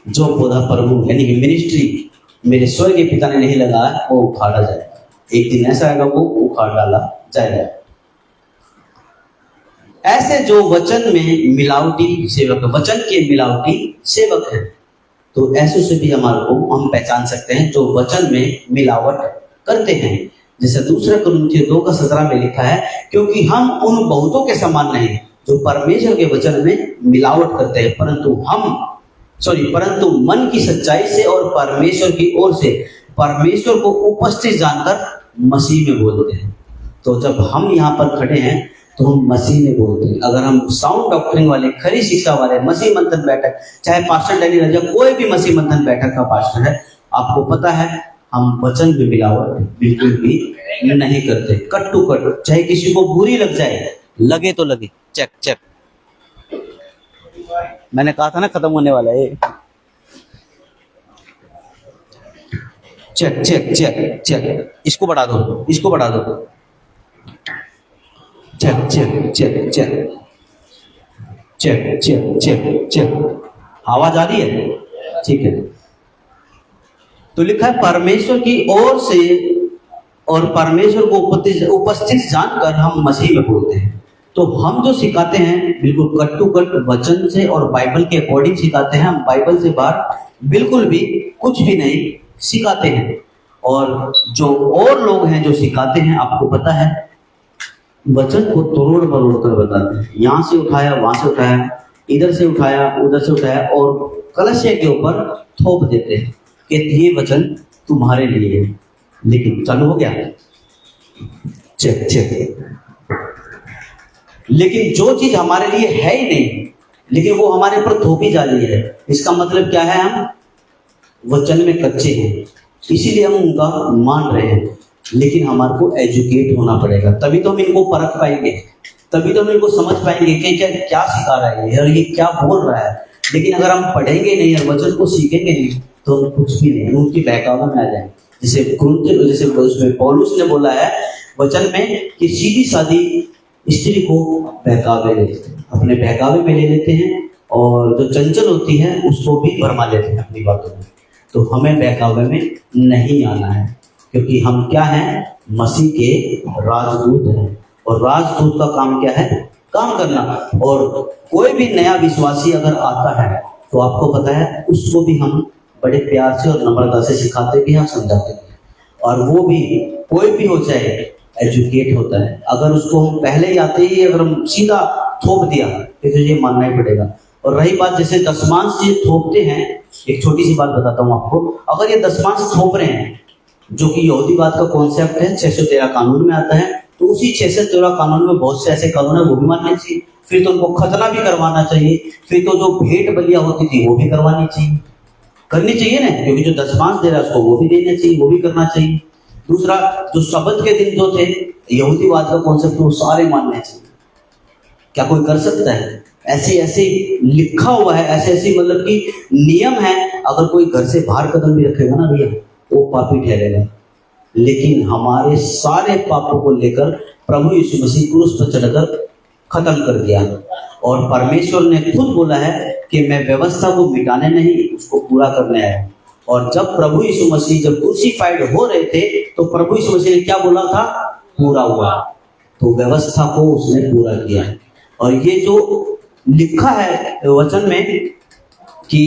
जो पौधा प्रभु यानी कि मिनिस्ट्री मेरे स्वर्गीय पिता ने नहीं लगाया वो उखाड़ा जाएगा। एक दिन ऐसा आएगा वो उखाड़ डाला जाएगा। ऐसे जो वचन में मिलावटी सेवक, वचन के मिलावटी सेवक है, तो ऐसे से भी हमारे को हम पहचान सकते हैं जो वचन में मिलावट करते हैं। जैसे 2 कुरिन्थियों 2:17 में लिखा है, क्योंकि हम उन बहुतों के समान नहीं जो परमेश्वर के वचन में मिलावट करते हैं, परंतु मन की सच्चाई से और परमेश्वर की ओर से परमेश्वर को उपस्थित जानकर मसीह में बोलते हैं। तो जब हम यहाँ पर खड़े हैं तो हम मसीह में बोलते हैं। अगर हम साउंड डॉक्ट्रिन वाले, खरी शिक्षा वाले, मसीह मंथन बैठक, चाहे पास्टर डैनी राजा कोई भी मसीह मंथन बैठक का पास्टर है, आपको पता है हम वचन में मिलावट बिल्कुल भी नहीं करते। कट टू कट, चाहे किसी को बुरी लग जाए, लगे तो लगे, चेक चेक। मैंने कहा था ना खत्म होने वाला है। चेक चेक चेक चेक, इसको बढ़ा दो, इसको बढ़ा दो, check check check check check check check check. आवाज आ रही है? ठीक है। तो लिखा है परमेश्वर की ओर से, और परमेश्वर को उपस्थित जानकर हम मसीह में बोलते हैं। तो हम जो सिखाते हैं बिल्कुल कट टू कट वचन से और बाइबल के अकॉर्डिंग सिखाते हैं। हम बाइबल से बाहर बिल्कुल भी कुछ भी नहीं सिखाते हैं। और जो और लोग हैं जो सिखाते हैं, आपको पता है वचन को तोड़ मरोड़ कर बताते हैं। यहाँ से उठाया, वहां से उठाया, इधर से उठाया, उधर से उठाया, और कलशे के ऊपर थोप देते हैं कि ये वचन तुम्हारे लिए है। लेकिन चालू हो गया, चेक चेक। लेकिन जो चीज हमारे लिए है ही नहीं, लेकिन वो हमारे ऊपर थोपी जा रही है, इसका मतलब क्या है? हम वचन में कच्चे हैं, इसीलिए हम उनका मान रहे हैं। लेकिन हमारे को एजुकेट होना पड़ेगा, तभी तो हम इनको परख पाएंगे, तभी तो हम इनको समझ पाएंगे कि क्या सिखा रहा है और ये क्या बोल रहा है। लेकिन अगर हम पढ़ेंगे नहीं और वचन को सीखेंगे नहीं, तो हम कुछ भी नहीं, उनकी बहकावा में आ जाएंगे। जैसे उसमें पौलुस ने बोला है वचन में कि सीधी सादी स्त्री को बहकावे लेते हैं, अपने बहकावे में ले लेते हैं, और जो चंचल होती है उसको भी भरमा लेते हैं अपनी बातों में। तो हमें बहकावे में नहीं आना है, क्योंकि हम क्या हैं? मसीह के राजदूत हैं। और राजदूत का काम क्या है? काम करना। और कोई भी नया विश्वासी अगर आता है तो आपको पता है उसको भी हम बड़े प्यार से और नम्रता से सिखाते भी हैं, समझाते भी हैं। और वो भी कोई भी हो चाहे एजुकेट होता है। अगर उसको हम पहले ही आते ही अगर हम सीधा थोप दिया तो ये मानना ही पड़ेगा। और रही बात जैसे दशमांश ये थोपते हैं, एक छोटी सी बात बताता हूँ आपको। अगर ये दशमांश थोप रहे हैं, जो कि यहूदीवाद का कॉन्सेप्ट है, 613 कानून में आता है, तो उसी 613 कानून में बहुत से ऐसे कानून है वो भी मानने चाहिए। फिर तो उनको खतना भी करवाना चाहिए, फिर तो जो भेंट बलियां होती थी वो भी करवानी चाहिए, करनी चाहिए ना, क्योंकि जो दशमांश दे रहा है उसको वो भी देना चाहिए, वो भी करना चाहिए। दूसरा, जो शब्द के दिन जो थे यहूदीवाद का कॉन्सेप्ट वो सारे मानने चाहिए। क्या कोई कर सकता है? ऐसे ऐसे लिखा हुआ है, ऐसे ऐसे मतलब कि नियम है। अगर कोई घर से बाहर कदम भी रखेगा ना भैया, वो पापी ठहरेगा। लेकिन हमारे सारे पापों को लेकर प्रभु यीशु मसीह क्रूस पर चढ़कर खत्म कर दिया। और परमेश्वर ने खुद बोला है कि मैं व्यवस्था को मिटाने नहीं, उसको पूरा करने आया। और जब प्रभु यीशु मसीह जब क्रूसिफाइड हो रहे थे, तो प्रभु यीशु मसीह ने क्या बोला था? पूरा हुआ। तो व्यवस्था को उसने पूरा किया। और ये जो लिखा है वचन में कि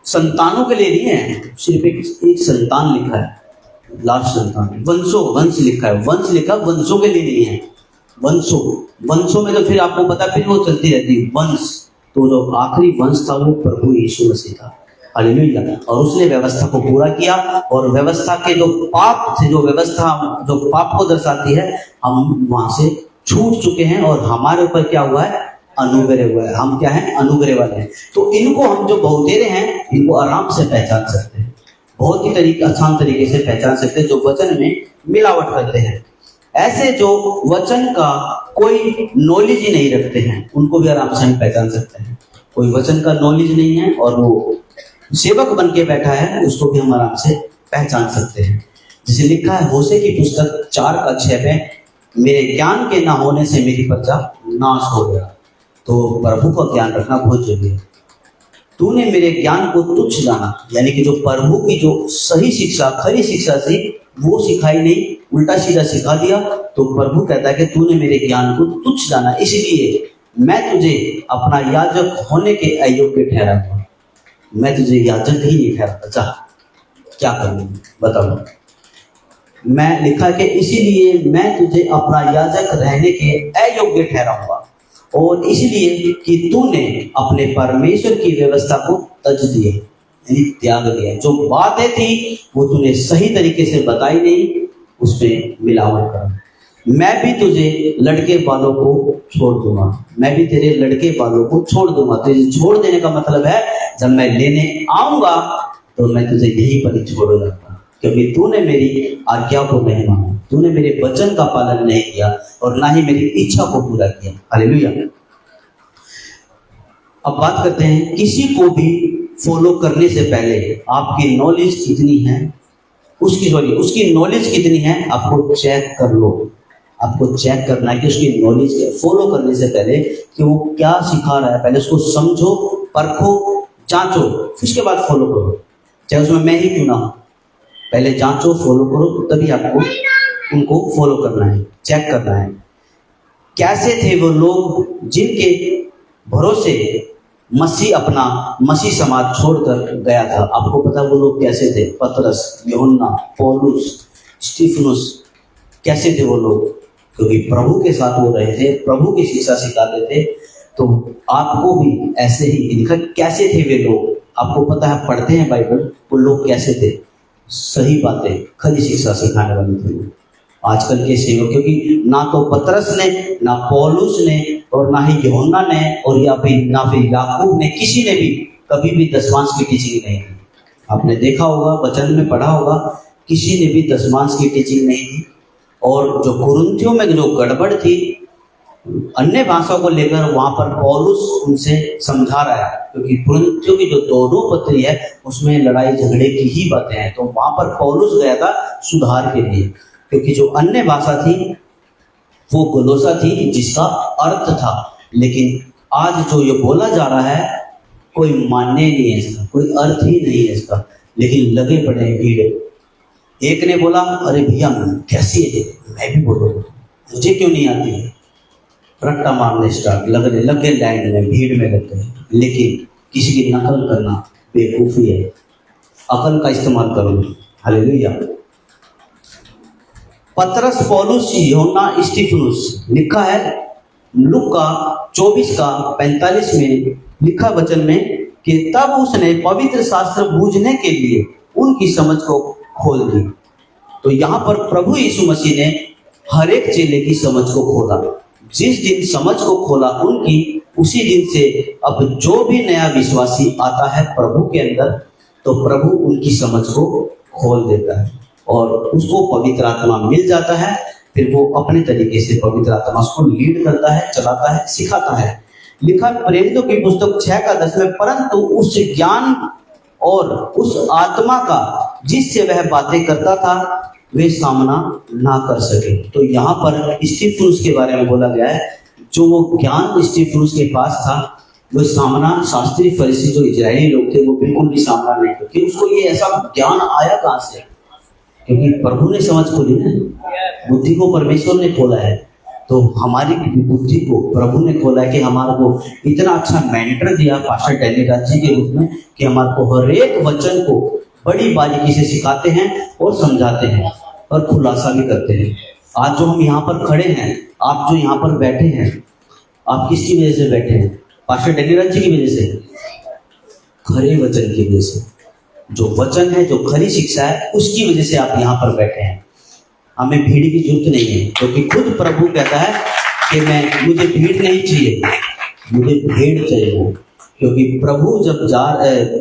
संतानों के लिए नहीं है, सिर्फ एक संतान लिखा है, लास्ट संतान, वंश लिखा है, वंश लिखा, वंशों के लिए नहीं है। वंशों में तो फिर आपको पता, फिर वो चलती रहती है वंश। तो जो आखिरी वंश था वो प्रभु यीशु मसीह था। हालेलुया। और उसने व्यवस्था को पूरा किया। और व्यवस्था के जो पाप थे, जो व्यवस्था जो पाप को दर्शाती है, हम वहां से छूट चुके हैं। और हमारे ऊपर क्या हुआ है? अनुग्रह हुआ है। हम क्या हैं? अनुग्रह वाले हैं। तो इनको हम जो बहुतेरे हैं, इनको आराम से पहचान सकते हैं, बहुत ही आसान तरीके से पहचान सकते हैं, जो वचन में मिलावट करते हैं। ऐसे जो वचन का कोई नॉलेज ही नहीं रखते हैं, उनको भी आराम से हम पहचान सकते हैं। कोई वचन का नॉलेज नहीं है और वो सेवक बन के बैठा है, उसको भी हम आराम से पहचान सकते हैं। जैसे लिखा है होशे की पुस्तक 4:6 में, मेरे ज्ञान के ना होने से मेरी प्रजा नाश हो गया। तो प्रभु का ज्ञान रखना बहुत जरूरी है। तूने मेरे ज्ञान को तुच्छ जाना, यानी कि जो प्रभु की जो सही शिक्षा, खरी शिक्षा थी, वो सिखाई नहीं, उल्टा सीधा सिखा दिया। तो प्रभु कहता है कि तूने मेरे ज्ञान को तुच्छ जाना, इसलिए मैं तुझे अपना याजक होने के अयोग्य ठहरा हूं। मैं तुझे याजक ही नहीं ठहराता। जा, क्या करूं बताओ। मैं लिखा कि इसीलिए मैं तुझे अपना याजक रहने के अयोग्य ठहराऊंगा, और इसलिए कि तूने अपने परमेश्वर की व्यवस्था को तज दिए, यानी त्याग दिया। जो बातें थी वो तूने सही तरीके से बताई नहीं, उसमें मिलावट करा। मैं भी तुझे लड़के बालों को छोड़ दूंगा, मैं भी तेरे लड़के बालों को छोड़ दूंगा। तुझे छोड़ देने का मतलब है जब मैं लेने आऊंगा तो मैं तुझे यहीं पर ही छोड़ूंगा, क्योंकि तूने मेरी आज्ञा को नहीं माना, तूने मेरे वचन का पालन नहीं किया और ना ही मेरी इच्छा को पूरा किया। हालेलुया। अब बात करते हैं, किसी को भी फॉलो करने से पहले आपकी नॉलेज कितनी है, उसकी नॉलेज कितनी है आपको चेक कर लो। आपको चेक करना है कि उसकी नॉलेज फॉलो करने से पहले कि वो क्या सिखा रहा है, पहले उसको समझो, परखो, जांचो, फिर उसके बाद फॉलो करो, चाहे उसमें मैं ही क्यों ना हो। पहले जांचो, फॉलो करो, तभी आपको उनको फॉलो करना है, चेक करना है। कैसे थे वो लोग जिनके भरोसे मसीह समाज छोड़कर गया था? आपको पता वो लोग कैसे थे? पतरस, यूहन्ना, पौलुस, स्टीफनुस, कैसे थे वो लोग? क्योंकि प्रभु के साथ वो रहे थे, प्रभु की शिक्षा सिखाते थे। तो आपको भी ऐसे ही दिखा कैसे थे वे लोग। आपको पता है, पढ़ते हैं बाइबल, वो लोग कैसे थे, सही बातें, खरी शिक्षा सिखाने वाले थे। आजकल के सेवक, क्योंकि ना तो पतरस ने, ना पौलुस ने, और ना ही यूहन्ना ने, और या फिर ना फिर याकूब ने, किसी ने भी कभी भी दशमांश की टीचिंग नहीं की। आपने देखा होगा, वचन में पढ़ा होगा, किसी ने भी दशमांश की टीचिंग नहीं की। और जो कुरिन्थियों में जो गड़बड़ थी अन्य भाषाओं को लेकर, वहां पर पौलुस उनसे समझा रहा है, क्योंकि कुरिन्थियों की जो दोनों पत्री है उसमें लड़ाई झगड़े की ही बातें हैं। तो वहां पर पौलुस गया था सुधार के लिए, क्योंकि जो अन्य भाषा थी वो गोलोसा थी, जिसका अर्थ था। लेकिन आज जो ये बोला जा रहा है कोई मान्य नहीं है इसका, कोई अर्थ ही नहीं है इसका, लेकिन लगे पड़े हैं भीड़। एक ने बोला, अरे भैया कैसी है, मैं भी बोलूँगा, मुझे क्यों नहीं आती है। रट्टा मारने स्टार्ट, लग गए लाइन में, भीड़ में लग गए। लेकिन किसी की नकल करना बेवकूफ़ी है, अकल का इस्तेमाल करो। हालेलुया। पतरस, पौलुस, यूहन्ना, स्टीफनुस लिखा है लूका 24:45 में लिखा वचन में कि तब उसने पवित्र शास्त्र बूझने के लिए उनकी समझ को खोल दी। तो यहाँ पर प्रभु यीशु मसीह ने हर एक चेले की समझ को खोला। जिस दिन समझ को खोला उनकी, उसी दिन से अब जो भी नया विश्वासी आता है प्रभु के अंदर, तो प्रभु उनकी समझ को खोल देता है और उसको पवित्र आत्मा मिल जाता है। फिर वो अपने तरीके से पवित्र आत्मा उसको लीड करता है, चलाता है, सिखाता है। लिखा प्रेरितों की पुस्तक 6:10 में, परंतु उस ज्ञान और उस आत्मा का जिससे वह बातें करता था वे सामना ना कर सके। तो यहाँ पर स्टीफनुस के बारे में बोला गया है, जो वो ज्ञान स्टीफनुस के पास था वो सामना, शास्त्री फरीसी जो इजरायली लोग थे वो बिल्कुल भी सामना नहीं कर, क्योंकि उसको ये ऐसा ज्ञान आया कहाँ से? क्योंकि प्रभु ने समझ खोली ना, बुद्धि को परमेश्वर ने खोला है। तो हमारी बुद्धि को प्रभु ने खोला है कि हमारे को इतना अच्छा मेंटर दिया पास्टर डैनियल राज जी के रूप में, कि हमारे को हर एक वचन को बड़ी बारीकी से सिखाते हैं और समझाते हैं और खुलासा भी करते हैं। आज जो हम यहाँ पर खड़े हैं, आप जो यहाँ पर बैठे हैं, आप किसकी वजह से बैठे हैं? पास्टर डैनियल राज जी की वजह से, खरे वचन की वजह से। जो वचन है, जो खरी शिक्षा है, उसकी वजह से आप यहाँ पर बैठे हैं। हमें भीड़ की जरूरत नहीं है, क्योंकि खुद प्रभु कहता है कि मुझे भीड़ नहीं चाहिए, मुझे भेड़ चाहिए। क्योंकि प्रभु जब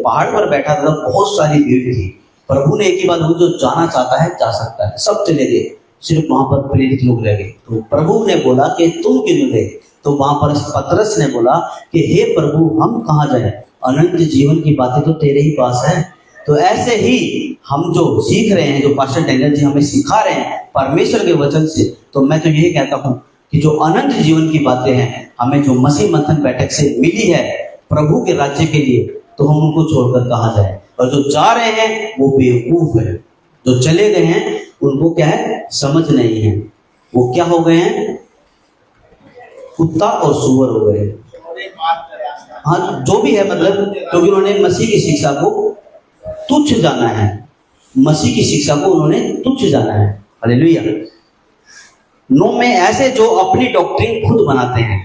पहाड़ पर बैठा था बहुत सारी भीड़ थी। प्रभु ने एक ही बात, वो जो जाना चाहता है जा सकता है, सब चले गए, सिर्फ वहां पर प्रेरित लोग रह गए। तो प्रभु ने बोला कि तुम क्यों गए? तो वहां पर पतरस ने बोला कि हे प्रभु, हम कहाँ जाएं, अनंत जीवन की बातें तो तेरे ही पास है। तो ऐसे ही हम जो सीख रहे हैं, जो पास्टर डैनियल जी हमें सिखा रहे हैं परमेश्वर के वचन से, तो मैं तो यही कहता हूँ कि जो अनंत जीवन की बातें हैं, हमें जो मसीह मंथन बैठक से मिली है प्रभु के राज्य के लिए, तो हम उनको छोड़कर कहाँ जाए? और जो जा रहे हैं वो बेवकूफ है, जो चले गए हैं उनको क्या है, समझ नहीं है, वो क्या हो गए हैं, कुत्ता और सुअर हो गए। हाँ, जो भी है, मतलब क्योंकि उन्होंने मसीह की शिक्षा को तुच्छ जाना है, मसीह की शिक्षा को उन्होंने तुच्छ जाना है। हालेलुया। 9 में ऐसे जो अपनी डॉक्ट्रिन खुद बनाते हैं,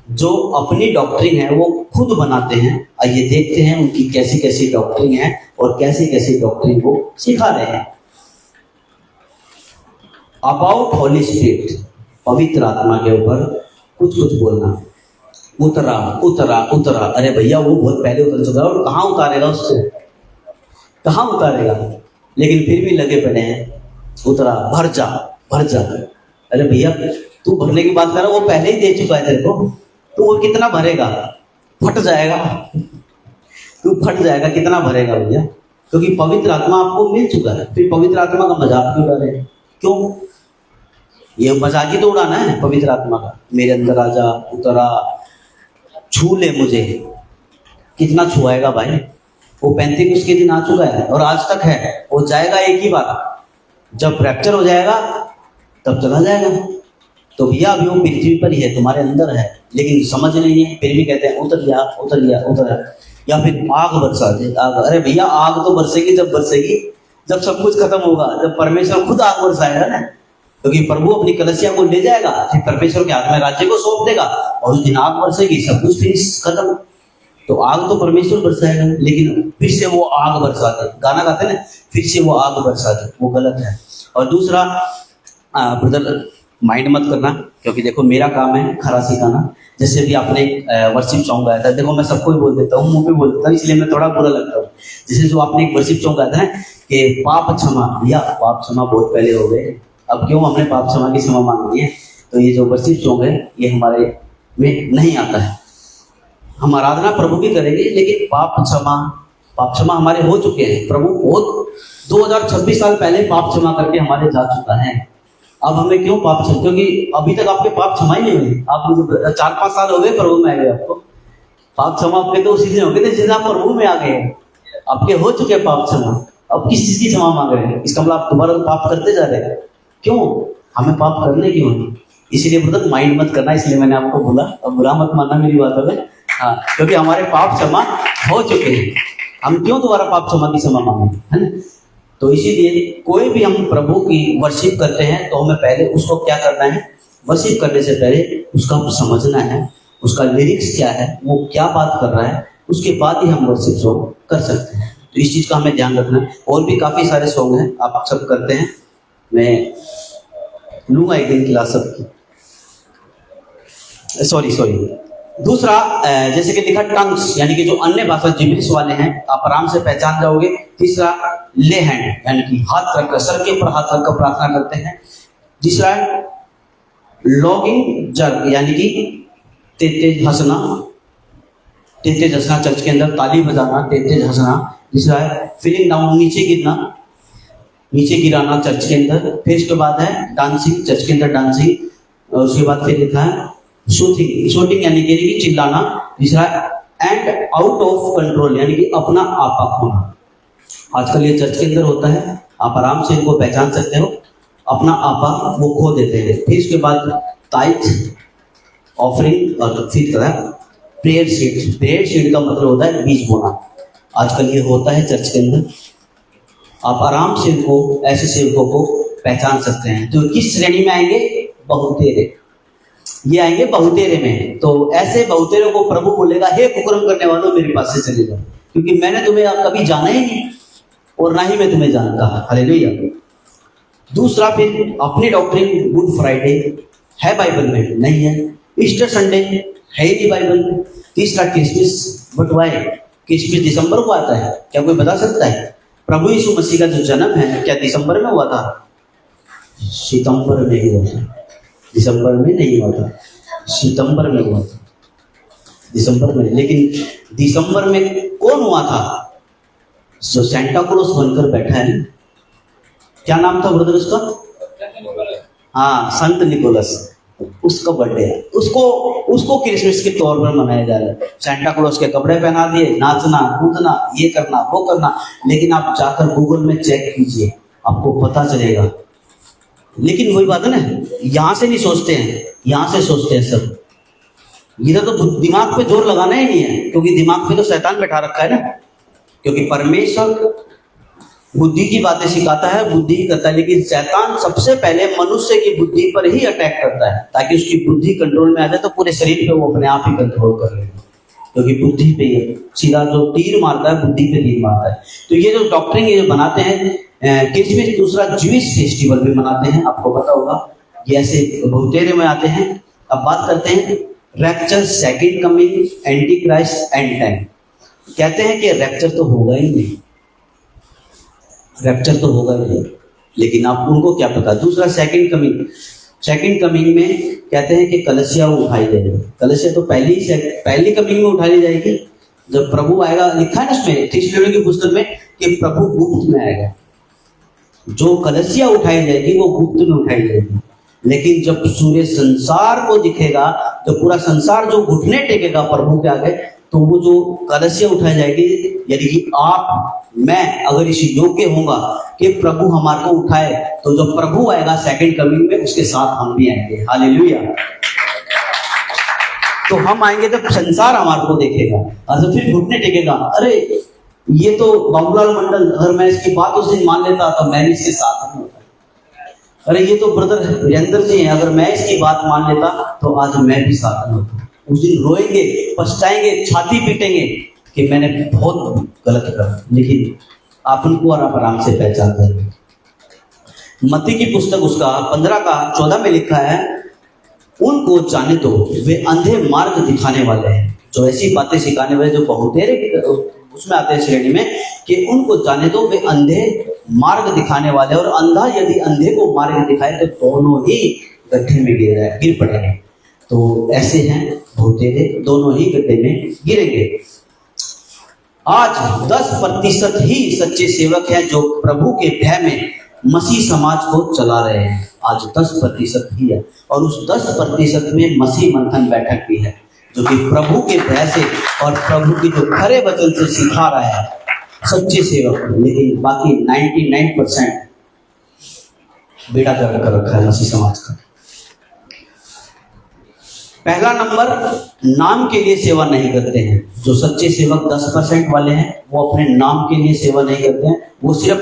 जो अपनी डॉक्ट्रिन है वो खुद बनाते हैं। आइए देखते हैं उनकी कैसी कैसी डॉक्ट्रिन है और कैसी कैसी डॉक्ट्रिन वो सिखा रहे हैं। अबाउट होली स्पिरिट, पवित्र आत्मा के ऊपर कुछ कुछ बोलना। उतरा उतरा उतरा, अरे भैया वो बहुत पहले उतर चुका है और कहाँ उतारेगा उसको, कहाँ उतारेगा, लेकिन फिर भी लगे पड़े हैं। उतरा, भर जा भर जा। अरे भैया तू भरने की बात कर रहा, वो पहले ही दे चुका है तेरे को, तो वो कितना भरेगा, फट जाएगा, तू फट जाएगा, कितना भरेगा भैया, क्योंकि पवित्र आत्मा आपको मिल चुका है। फिर पवित्र आत्मा का मजाक क्यों उड़ा रहे हैं? क्यों? ये मजाक ही तो उड़ाना है पवित्र आत्मा का। मेरे अंदर आ जा, उतरा, छू ले मुझे। कितना छुआएगा भाई? वो 35 के दिन आ चुका है और आज तक है, वो जाएगा एक ही बार, जब रैप्चर हो जाएगा तब चला जाएगा। तो भैया अभी वो पृथ्वी पर ही है, तुम्हारे अंदर है, लेकिन समझ नहीं है, फिर भी कहते हैं उतर जा उतर जा उतर जा। या फिर आग बरसा दे, आग। अरे भैया आग तो बरसेगी जब बरसेगी, जब सब कुछ खत्म होगा, जब परमेश्वर खुद आग बरसाएगा ना, क्योंकि प्रभु अपनी कलसिया को ले जाएगा, फिर परमेश्वर के हाथ में राज्य को सौंप देगा और उस दिन आग बरसेगी, सब कुछ फिर खत्म। तो आग तो परमेश्वर बरसाएगा, लेकिन फिर से वो आग बरसा दे, गाना गाते हैं ना, फिर से वो आग बरसा दे, वो गलत है। और दूसरा, ब्रदर माइंड मत करना, क्योंकि देखो मेरा काम है खरा सिखाना। जैसे भी आपने वर्शिप सॉन्ग गाया था, देखो मैं सबको ही बोल देता हूँ, मुंह पे बोल देता हूँ, इसलिए मैं थोड़ा बुरा लगता हूँ। जैसे जो आपने एक वर्शिप सॉन्ग गाया था ना कि पाप क्षमा, भैया पाप क्षमा बहुत पहले हो गए, अब क्यों हमने पाप क्षमा की क्षमा मांगनी है? तो ये जो वर्शिप सॉन्ग है ये हमारे में नहीं आता है। हम आराधना प्रभु की करेंगे, लेकिन पाप क्षमा हमारे हो चुके हैं। प्रभु बहुत 2026 साल पहले पाप क्षमा करके हमारे जा चुका है। अब हमें क्यों पाप क्षमा? क्योंकि अभी तक आपके पाप क्षमा ही नहीं हुए। आप 4-5 साल हो गए प्रभु में आ गए, आपको पाप क्षमा आपके तो उसी दिन हो गए थे जिस आप प्रभु में आ गए, आपके हो चुके पाप क्षमा। अब किस चीज की क्षमा मांग रहे हैं? इसका मतलब आप दोबारा पाप करते जा रहे हैं। क्यों? हमें पाप करने क्यों है? इसीलिए ब्रदर माइंड मत करना, इसलिए मैंने आपको बोला। अब बुरा मत मानना मेरी बातों में, हाँ, क्योंकि हमारे पाप क्षमा हो चुके हैं, हम क्यों दोबारा पाप क्षमा की क्षमा मांगे, है ना? तो इसीलिए कोई भी हम प्रभु की वर्शिप करते हैं तो हमें पहले उसको क्या करना है? वर्शिप करने से पहले उसका समझना है, उसका लिरिक्स क्या है, वो क्या बात कर रहा है, उसके बाद ही हम वर्शिप सॉन्ग कर सकते हैं। तो इस चीज का हमें ध्यान रखना है। और भी काफी सारे सॉन्ग हैं, आप सब करते हैं, मैं लूंगा एक दिन क्लास सबकी। सॉरी। दूसरा, जैसे कि लिखा टंग्स, यानी कि जो अन्य भाषा जिब्रिश वाले हैं, आप आराम से पहचान जाओगे। तीसरा, ले हैंड, यानी कि हाथ रखकर, सर के ऊपर हाथ रखकर प्रार्थना करते हैं। तीसरा है लॉगिंग जर्क, यानी कि तेज हंसना, तेज हंसना, चर्च के अंदर ताली बजाना, तेज हंसना। तीसरा है फीलिंग डाउन, नीचे गिराना चर्च के अंदर। फिर इसके बाद है डांसिंग, चर्च के अंदर डांसिंग। और उसके बाद फिर लिखा है शूटिंग, यानी कि चिल्लाना। तीसरा है एंड आउट ऑफ कंट्रोल, यानी कि अपना आपा खोना। आजकल ये चर्च के अंदर होता है, आप आराम से इनको पहचान सकते हो, अपना आपा वो खो देते हैं। फिर इसके बाद टाइथ, ऑफरिंग, और फिर प्रेयर सीड का मतलब होता है बीज बोना। आजकल ये होता है चर्च के अंदर, आप आराम से इनको, ऐसे सेवकों को पहचान सकते हैं। तो किस श्रेणी में आएंगे? बहुतेरे, ये आएंगे बहुतेरे में। तो ऐसे बहुतेरों को प्रभु बोलेगा, हे कुकर्म करने वालों मेरे पास से चले जाओ, क्योंकि मैंने तुम्हें कभी जाना ही नहीं और ना ही मैं तुम्हें जानता। हालेलुया। दूसरा, फिर अपनी डॉक्ट्रिन गुड फ्राइडे है बाइबल में? नहीं है। ईस्टर संडे है ही नहीं बाइबल में। तीसरा, क्रिसमस, बट वाई? क्रिसमस दिसंबर को आता है, क्या कोई बता सकता है? प्रभु यीशु मसीह का जो जन्म है क्या दिसंबर में हुआ था? सितंबर में ही हुआ था, दिसंबर में नहीं हुआ था, सितंबर में हुआ था, दिसंबर में। लेकिन दिसंबर में कौन हुआ था? जो सेंटा क्लॉज बनकर बैठा है, क्या नाम था ब्रदर उसका? हाँ, संत निकोलस, उसका बर्थडे है। उसको क्रिसमस के तौर पर मनाया जा रहा है। सेंटा क्लॉज के कपड़े पहना दिए, नाचना कूदना, ये करना वो करना। लेकिन आप जाकर गूगल में चेक कीजिए, आपको पता चलेगा। लेकिन वही बात है ना, यहाँ से नहीं सोचते हैं, यहाँ से सोचते हैं सब। इधर तो दिमाग पे जोर लगाना ही नहीं है, क्योंकि दिमाग पे तो शैतान बैठा रखा है ना। क्योंकि परमेश्वर बुद्धि की बातें सिखाता है, बुद्धि ही करता है, लेकिन शैतान सबसे पहले मनुष्य की बुद्धि पर ही अटैक करता है, ताकि उसकी बुद्धि कंट्रोल में आ जाए, तो पूरे शरीर पे वो अपने आप ही कंट्रोल कर लेगा। क्योंकि बुद्धि पे ये सीधा जो तीर मारता है, बुद्धि पे तीर मारता है। तो ये जो डॉक्ट्रिन ये जो बनाते हैं, क्रिसमस दूसरा ज्यूइश फेस्टिवल भी मनाते हैं, आपको पता होगा। ये ऐसे बहुतेरे में आते हैं। अब बात करते हैं rapture, second coming, anti Christ, and time. कहते हैं कि रैप्चर तो होगा ही नहीं, रैप्चर तो होगा ही नहीं, लेकिन आप उनको क्या पता। दूसरा सेकंड कमिंग, सेकंड कमिंग में कहते हैं कि कलसिया उठाई जाएगी। कलसिया तो पहली कमिंग में उठाई जाएगी जब प्रभु आएगा। लिखा है ना उसमें थेसलोनिके की पुस्तक में कि प्रभु गुप्त में आएगा। जो कलसिया उठाई जाएगी वो गुप्त में उठाई जाएगी, लेकिन जब सूर्य संसार को दिखेगा, तो पूरा संसार जो घुटने टेकेगा प्रभु के आगे, तो वो जो कलसिया उठाई जाएगी, यानी कि आप मैं अगर इस योग्य होगा कि प्रभु हमारे को उठाए, तो जब प्रभु आएगा सेकंड कमिंग में, उसके साथ हम भी आएंगे। हालेलुया। तो हम आएंगे जब संसार हमारे को देखेगा और तो फिर घुटने टेकेगा। अरे ये तो बाबूलाल मंडल, अगर मैं इसकी बात उस दिन मान लेता तो मैं भी इसके साथ नहीं होता। अरे ये तो ब्रदर वीरेंद्र जी हैं, अगर मैं इसकी बात मान लेता तो आज मैं भी साथ नहीं होता। उस दिन रोएंगे, पछताएंगे, छाती पीटेंगे कि मैंने बहुत गलत करा, लेकिन आप उनको और आप आराम से पहचान देंगे। मत्ती की पुस्तक उसका 15:14 में लिखा है, उनको जाने दो, वे अंधे मार्ग दिखाने वाले हैं। जो ऐसी बातें सिखाने वाले जो बहुतेरे उसमें आते हैं श्रेणी में, कि उनको जाने दो, वे अंधे मार्ग दिखाने वाले, और अंधा यदि अंधे को मार्ग दिखाए तो दोनों ही गड्ढे में गिर पड़ेंगे। तो ऐसे हैं बहुतेरे, दोनों ही गड्ढे में गिरेंगे। आज 10% ही सच्चे सेवक हैं जो प्रभु के भय में मसीह समाज को चला रहे हैं। आज 10% ही है, और उस 10% में मसीह मंथन बैठक भी है, जो कि प्रभु के भय से और प्रभु की जो खरे वचन से सिखा रहा है सच्चे सेवक। लेकिन बाकी 99% बेड़ा गर्क कर रखा है मसीह समाज का। पहला नंबर, नाम के लिए सेवा नहीं करते हैं। जो सच्चे सेवक 10% वाले हैं, वो अपने नाम के लिए सेवा नहीं करते हैं, वो सिर्फ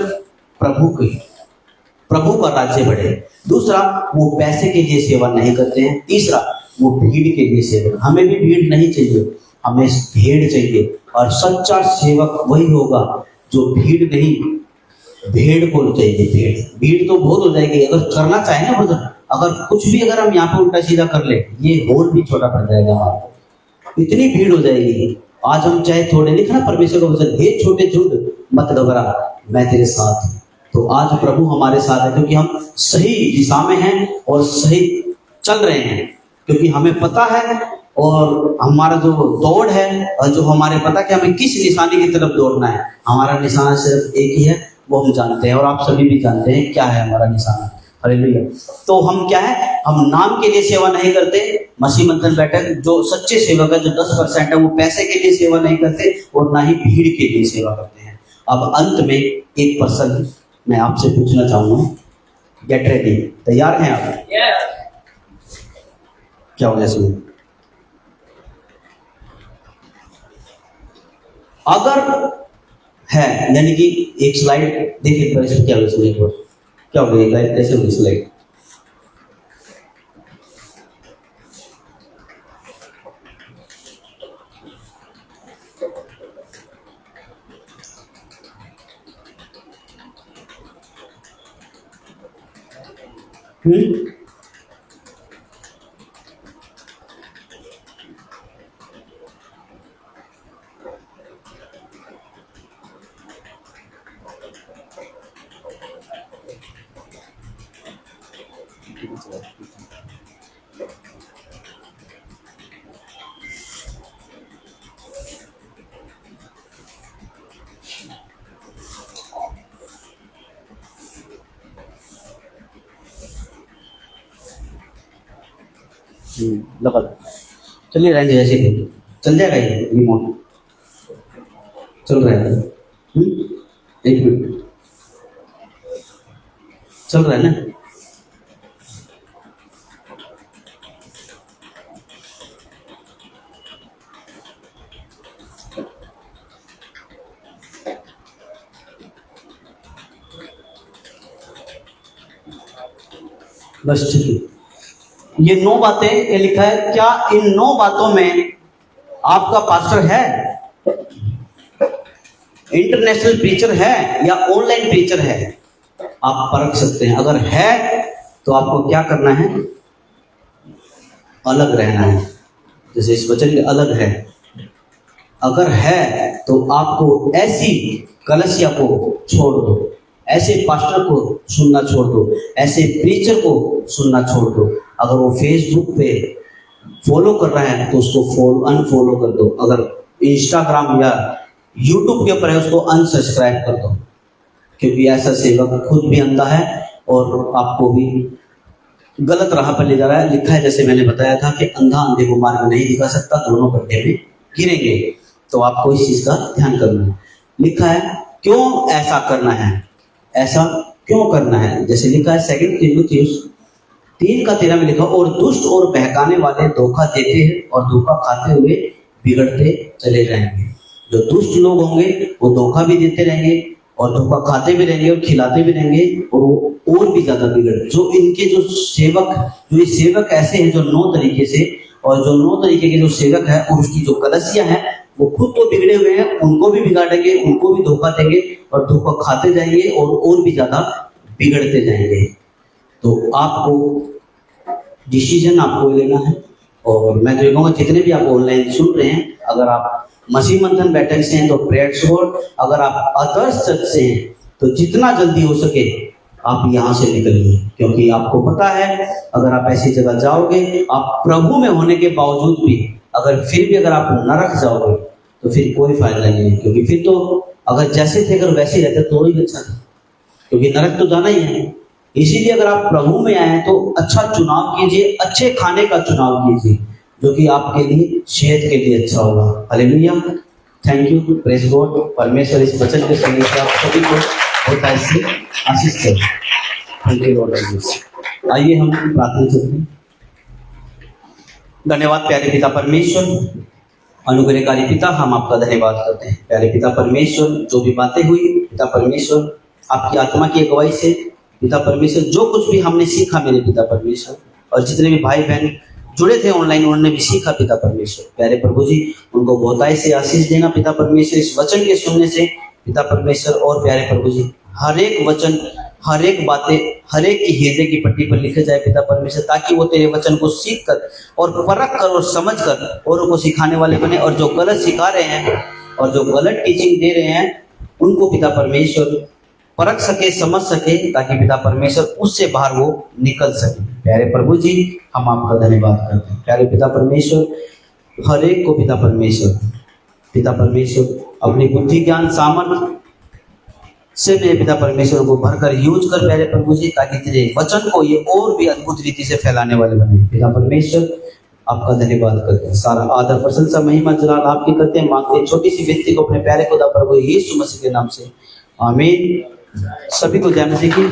प्रभु का राज्य बढ़े। दूसरा, वो पैसे के लिए सेवा नहीं करते हैं। तीसरा, वो भीड़ के लिए सेवा। हमें भी भीड़ नहीं चाहिए, हमें भेड़ चाहिए। और सच्चा सेवक वही होगा जो भीड़ नहीं, भेड़ को चाहिए। भीड़ तो बहुत हो जाएगी अगर करना चाहे ना ब्रदर। अगर कुछ भी अगर हम यहाँ पे उल्टा सीधा कर ले, ये होल भी छोटा पड़ जाएगा हमारा, इतनी भीड़ हो जाएगी। आज हम चाहे थोड़े, लिखना परमेश्वर का वचन, हे छोटे झुंड मत घबरा, मैं तेरे साथ हूं। तो आज प्रभु हमारे साथ है, क्योंकि हम सही दिशा में हैं और सही चल रहे हैं, क्योंकि हमें पता है और हमारा जो दौड़ है, और जो हमारे पता कि हमें किस निशाने की तरफ दौड़ना है। हमारा निशाना सिर्फ एक ही है, वो हम जानते हैं, और आप सभी भी जानते हैं क्या है हमारा निशाना। हालेलुया। तो हम क्या है, हम नाम के लिए सेवा नहीं करते। मसीह मंथन बैठक जो सच्चे सेवक है, जो 10% है, वो पैसे के लिए सेवा नहीं करते और ना ही भीड़ के लिए सेवा करते हैं। अब अंत में एक प्रश्न मैं आपसे पूछना चाहूंगा, गेट रेडी, तैयार हैं आप? क्या हो गया इसमें? अगर है, यानी कि एक स्लाइड देखिए क्या हो इसमें, क्या हो गया ऐसे होगी स्लाइड। लगा चलिए, रहेंगे जैसे भी चल जाएगा। ये रिमोट चल रहा है, एक मिनट चल रहा है ना। बस ठीक है। ये 9 बातें, ये लिखा है, क्या इन 9 बातों में आपका पास्टर है, इंटरनेशनल प्रीचर है या ऑनलाइन प्रीचर है? आप परख सकते हैं। अगर है तो आपको क्या करना है? अलग रहना है। जैसे इस वचन के अलग है, अगर है तो आपको ऐसी कलीसिया को छोड़ दो, ऐसे पास्टर को सुनना छोड़ दो, ऐसे प्रीचर को सुनना छोड़ दो। अगर वो फेसबुक पे फॉलो कर रहा है तो उसको अनफॉलो कर दो। अगर इंस्टाग्राम या यूट्यूब के ऊपर है उसको अनसब्सक्राइब कर दो, क्योंकि ऐसा सेवक खुद भी अंधा है और आपको भी गलत राह पर ले जा रहा है। लिखा है, जैसे मैंने बताया था, कि अंधा अंधे को मार्ग नहीं दिखा सकता, दोनों गड्ढे में गिरेंगे। तो आपको इस चीज का ध्यान करना है। लिखा है क्यों ऐसा करना है, ऐसा क्यों करना है। जैसे लिखा है 2 तीमुथियुस 3:13 में लिखा, और दुष्ट और बहकाने वाले धोखा देते हैं और धोखा खाते हुए बिगड़ते चले जाएंगे। जो दुष्ट लोग होंगे वो धोखा भी देते रहेंगे और धोखा खाते भी रहेंगे और खिलाते भी रहेंगे, और वो और भी ज्यादा बिगड़। जो इनके जो ये सेवक ऐसे हैं जो 9 तरीके से, और जो 9 तरीके के जो सेवक है और उसकी जो कलीसिया है वो खुद तो बिगड़े हुए हैं, उनको भी बिगाड़ेंगे, उनको भी धोखा देंगे और धोखा खाते जाएंगे और भी ज्यादा बिगड़ते जाएंगे। तो आपको डिसीजन आपको लेना है। और मैं तो कहूँगा जितने भी आप ऑनलाइन सुन रहे हैं, अगर आप मसीह मंथन बैठक से हैं तो प्रेयर्स गॉड, अगर आप अदर्स चर्च से हैं तो जितना जल्दी हो सके आप यहाँ से निकलिए, क्योंकि आपको पता है अगर आप ऐसी जगह जाओगे, आप प्रभु में होने के बावजूद भी अगर आप नरक जाओगे तो फिर कोई फायदा नहीं है। क्योंकि फिर तो अगर जैसे थे अगर वैसे रहते तो ही अच्छा था, क्योंकि नरक तो जाना ही है। इसीलिए अगर आप प्रभु में आए हैं तो अच्छा चुनाव कीजिए, अच्छे खाने का चुनाव कीजिए जो कि आपके लिए सेहत के लिए अच्छा होगा। Hallelujah, thank you, praise God. परमेश्वर इस वचन के संग से आप सभी को होता है इससे आशीष दे। Thank you Lord Jesus. आइए हम प्रार्थना करते हैं। धन्यवाद प्यारे पिता परमेश्वर, अनुग्रहकारी पिता, हम आपका धन्यवाद करते हैं। प्यारे पिता परमेश्वर, जो भी बातें हुई पिता परमेश्वर आपकी आत्मा की अगुवाई से, पिता परमेश्वर जो कुछ भी हमने सीखा मेरे पिता परमेश्वर, और जितने भी भाई बहन जुड़े थे ऑनलाइन उन्होंने भी सीखा पिता परमेश्वर। प्यारे प्रभु जी, उनको बहुतायत से आशीष देना पिता परमेश्वर इस वचन के सुनने से पिता परमेश्वर। और प्यारे प्रभु जी, हर एक वचन, हर एक बातें, हर एक की हृदय की पट्टी पर लिखे जाए पिता परमेश्वर, ताकि वो तेरे वचन को सीख कर और परख कर और समझ कर औरों को सिखाने वाले बने। और जो गलत सिखा रहे हैं और जो गलत टीचिंग दे रहे हैं उनको पिता परमेश्वर परख सके, समझ सके, ताकि पिता परमेश्वर उससे बाहर वो निकल सके। प्यारे प्रभु जी, हम आपका धन्यवाद करते हैं। प्यारे पिता परमेश्वर, हर एक को पिता परमेश्वर अपनी बुद्धि ज्ञान सामर्थ से मेरे पिता परमेश्वर को भरकर यूज कर प्यारे प्रभु जी, ताकि तेरे वचन को ये और भी अद्भुत रीति से फैलाने वाले बने। पिता परमेश्वर आपका धन्यवाद करते हैं। सारा आदर प्रशंसा महिमा जलाल आपकी करते हैं। मांगते हैं छोटी सी व्यक्ति को अपने प्यारे खुदा प्रभु यीशु मसीह के नाम से, आमीन। सभी को जय मसीह की।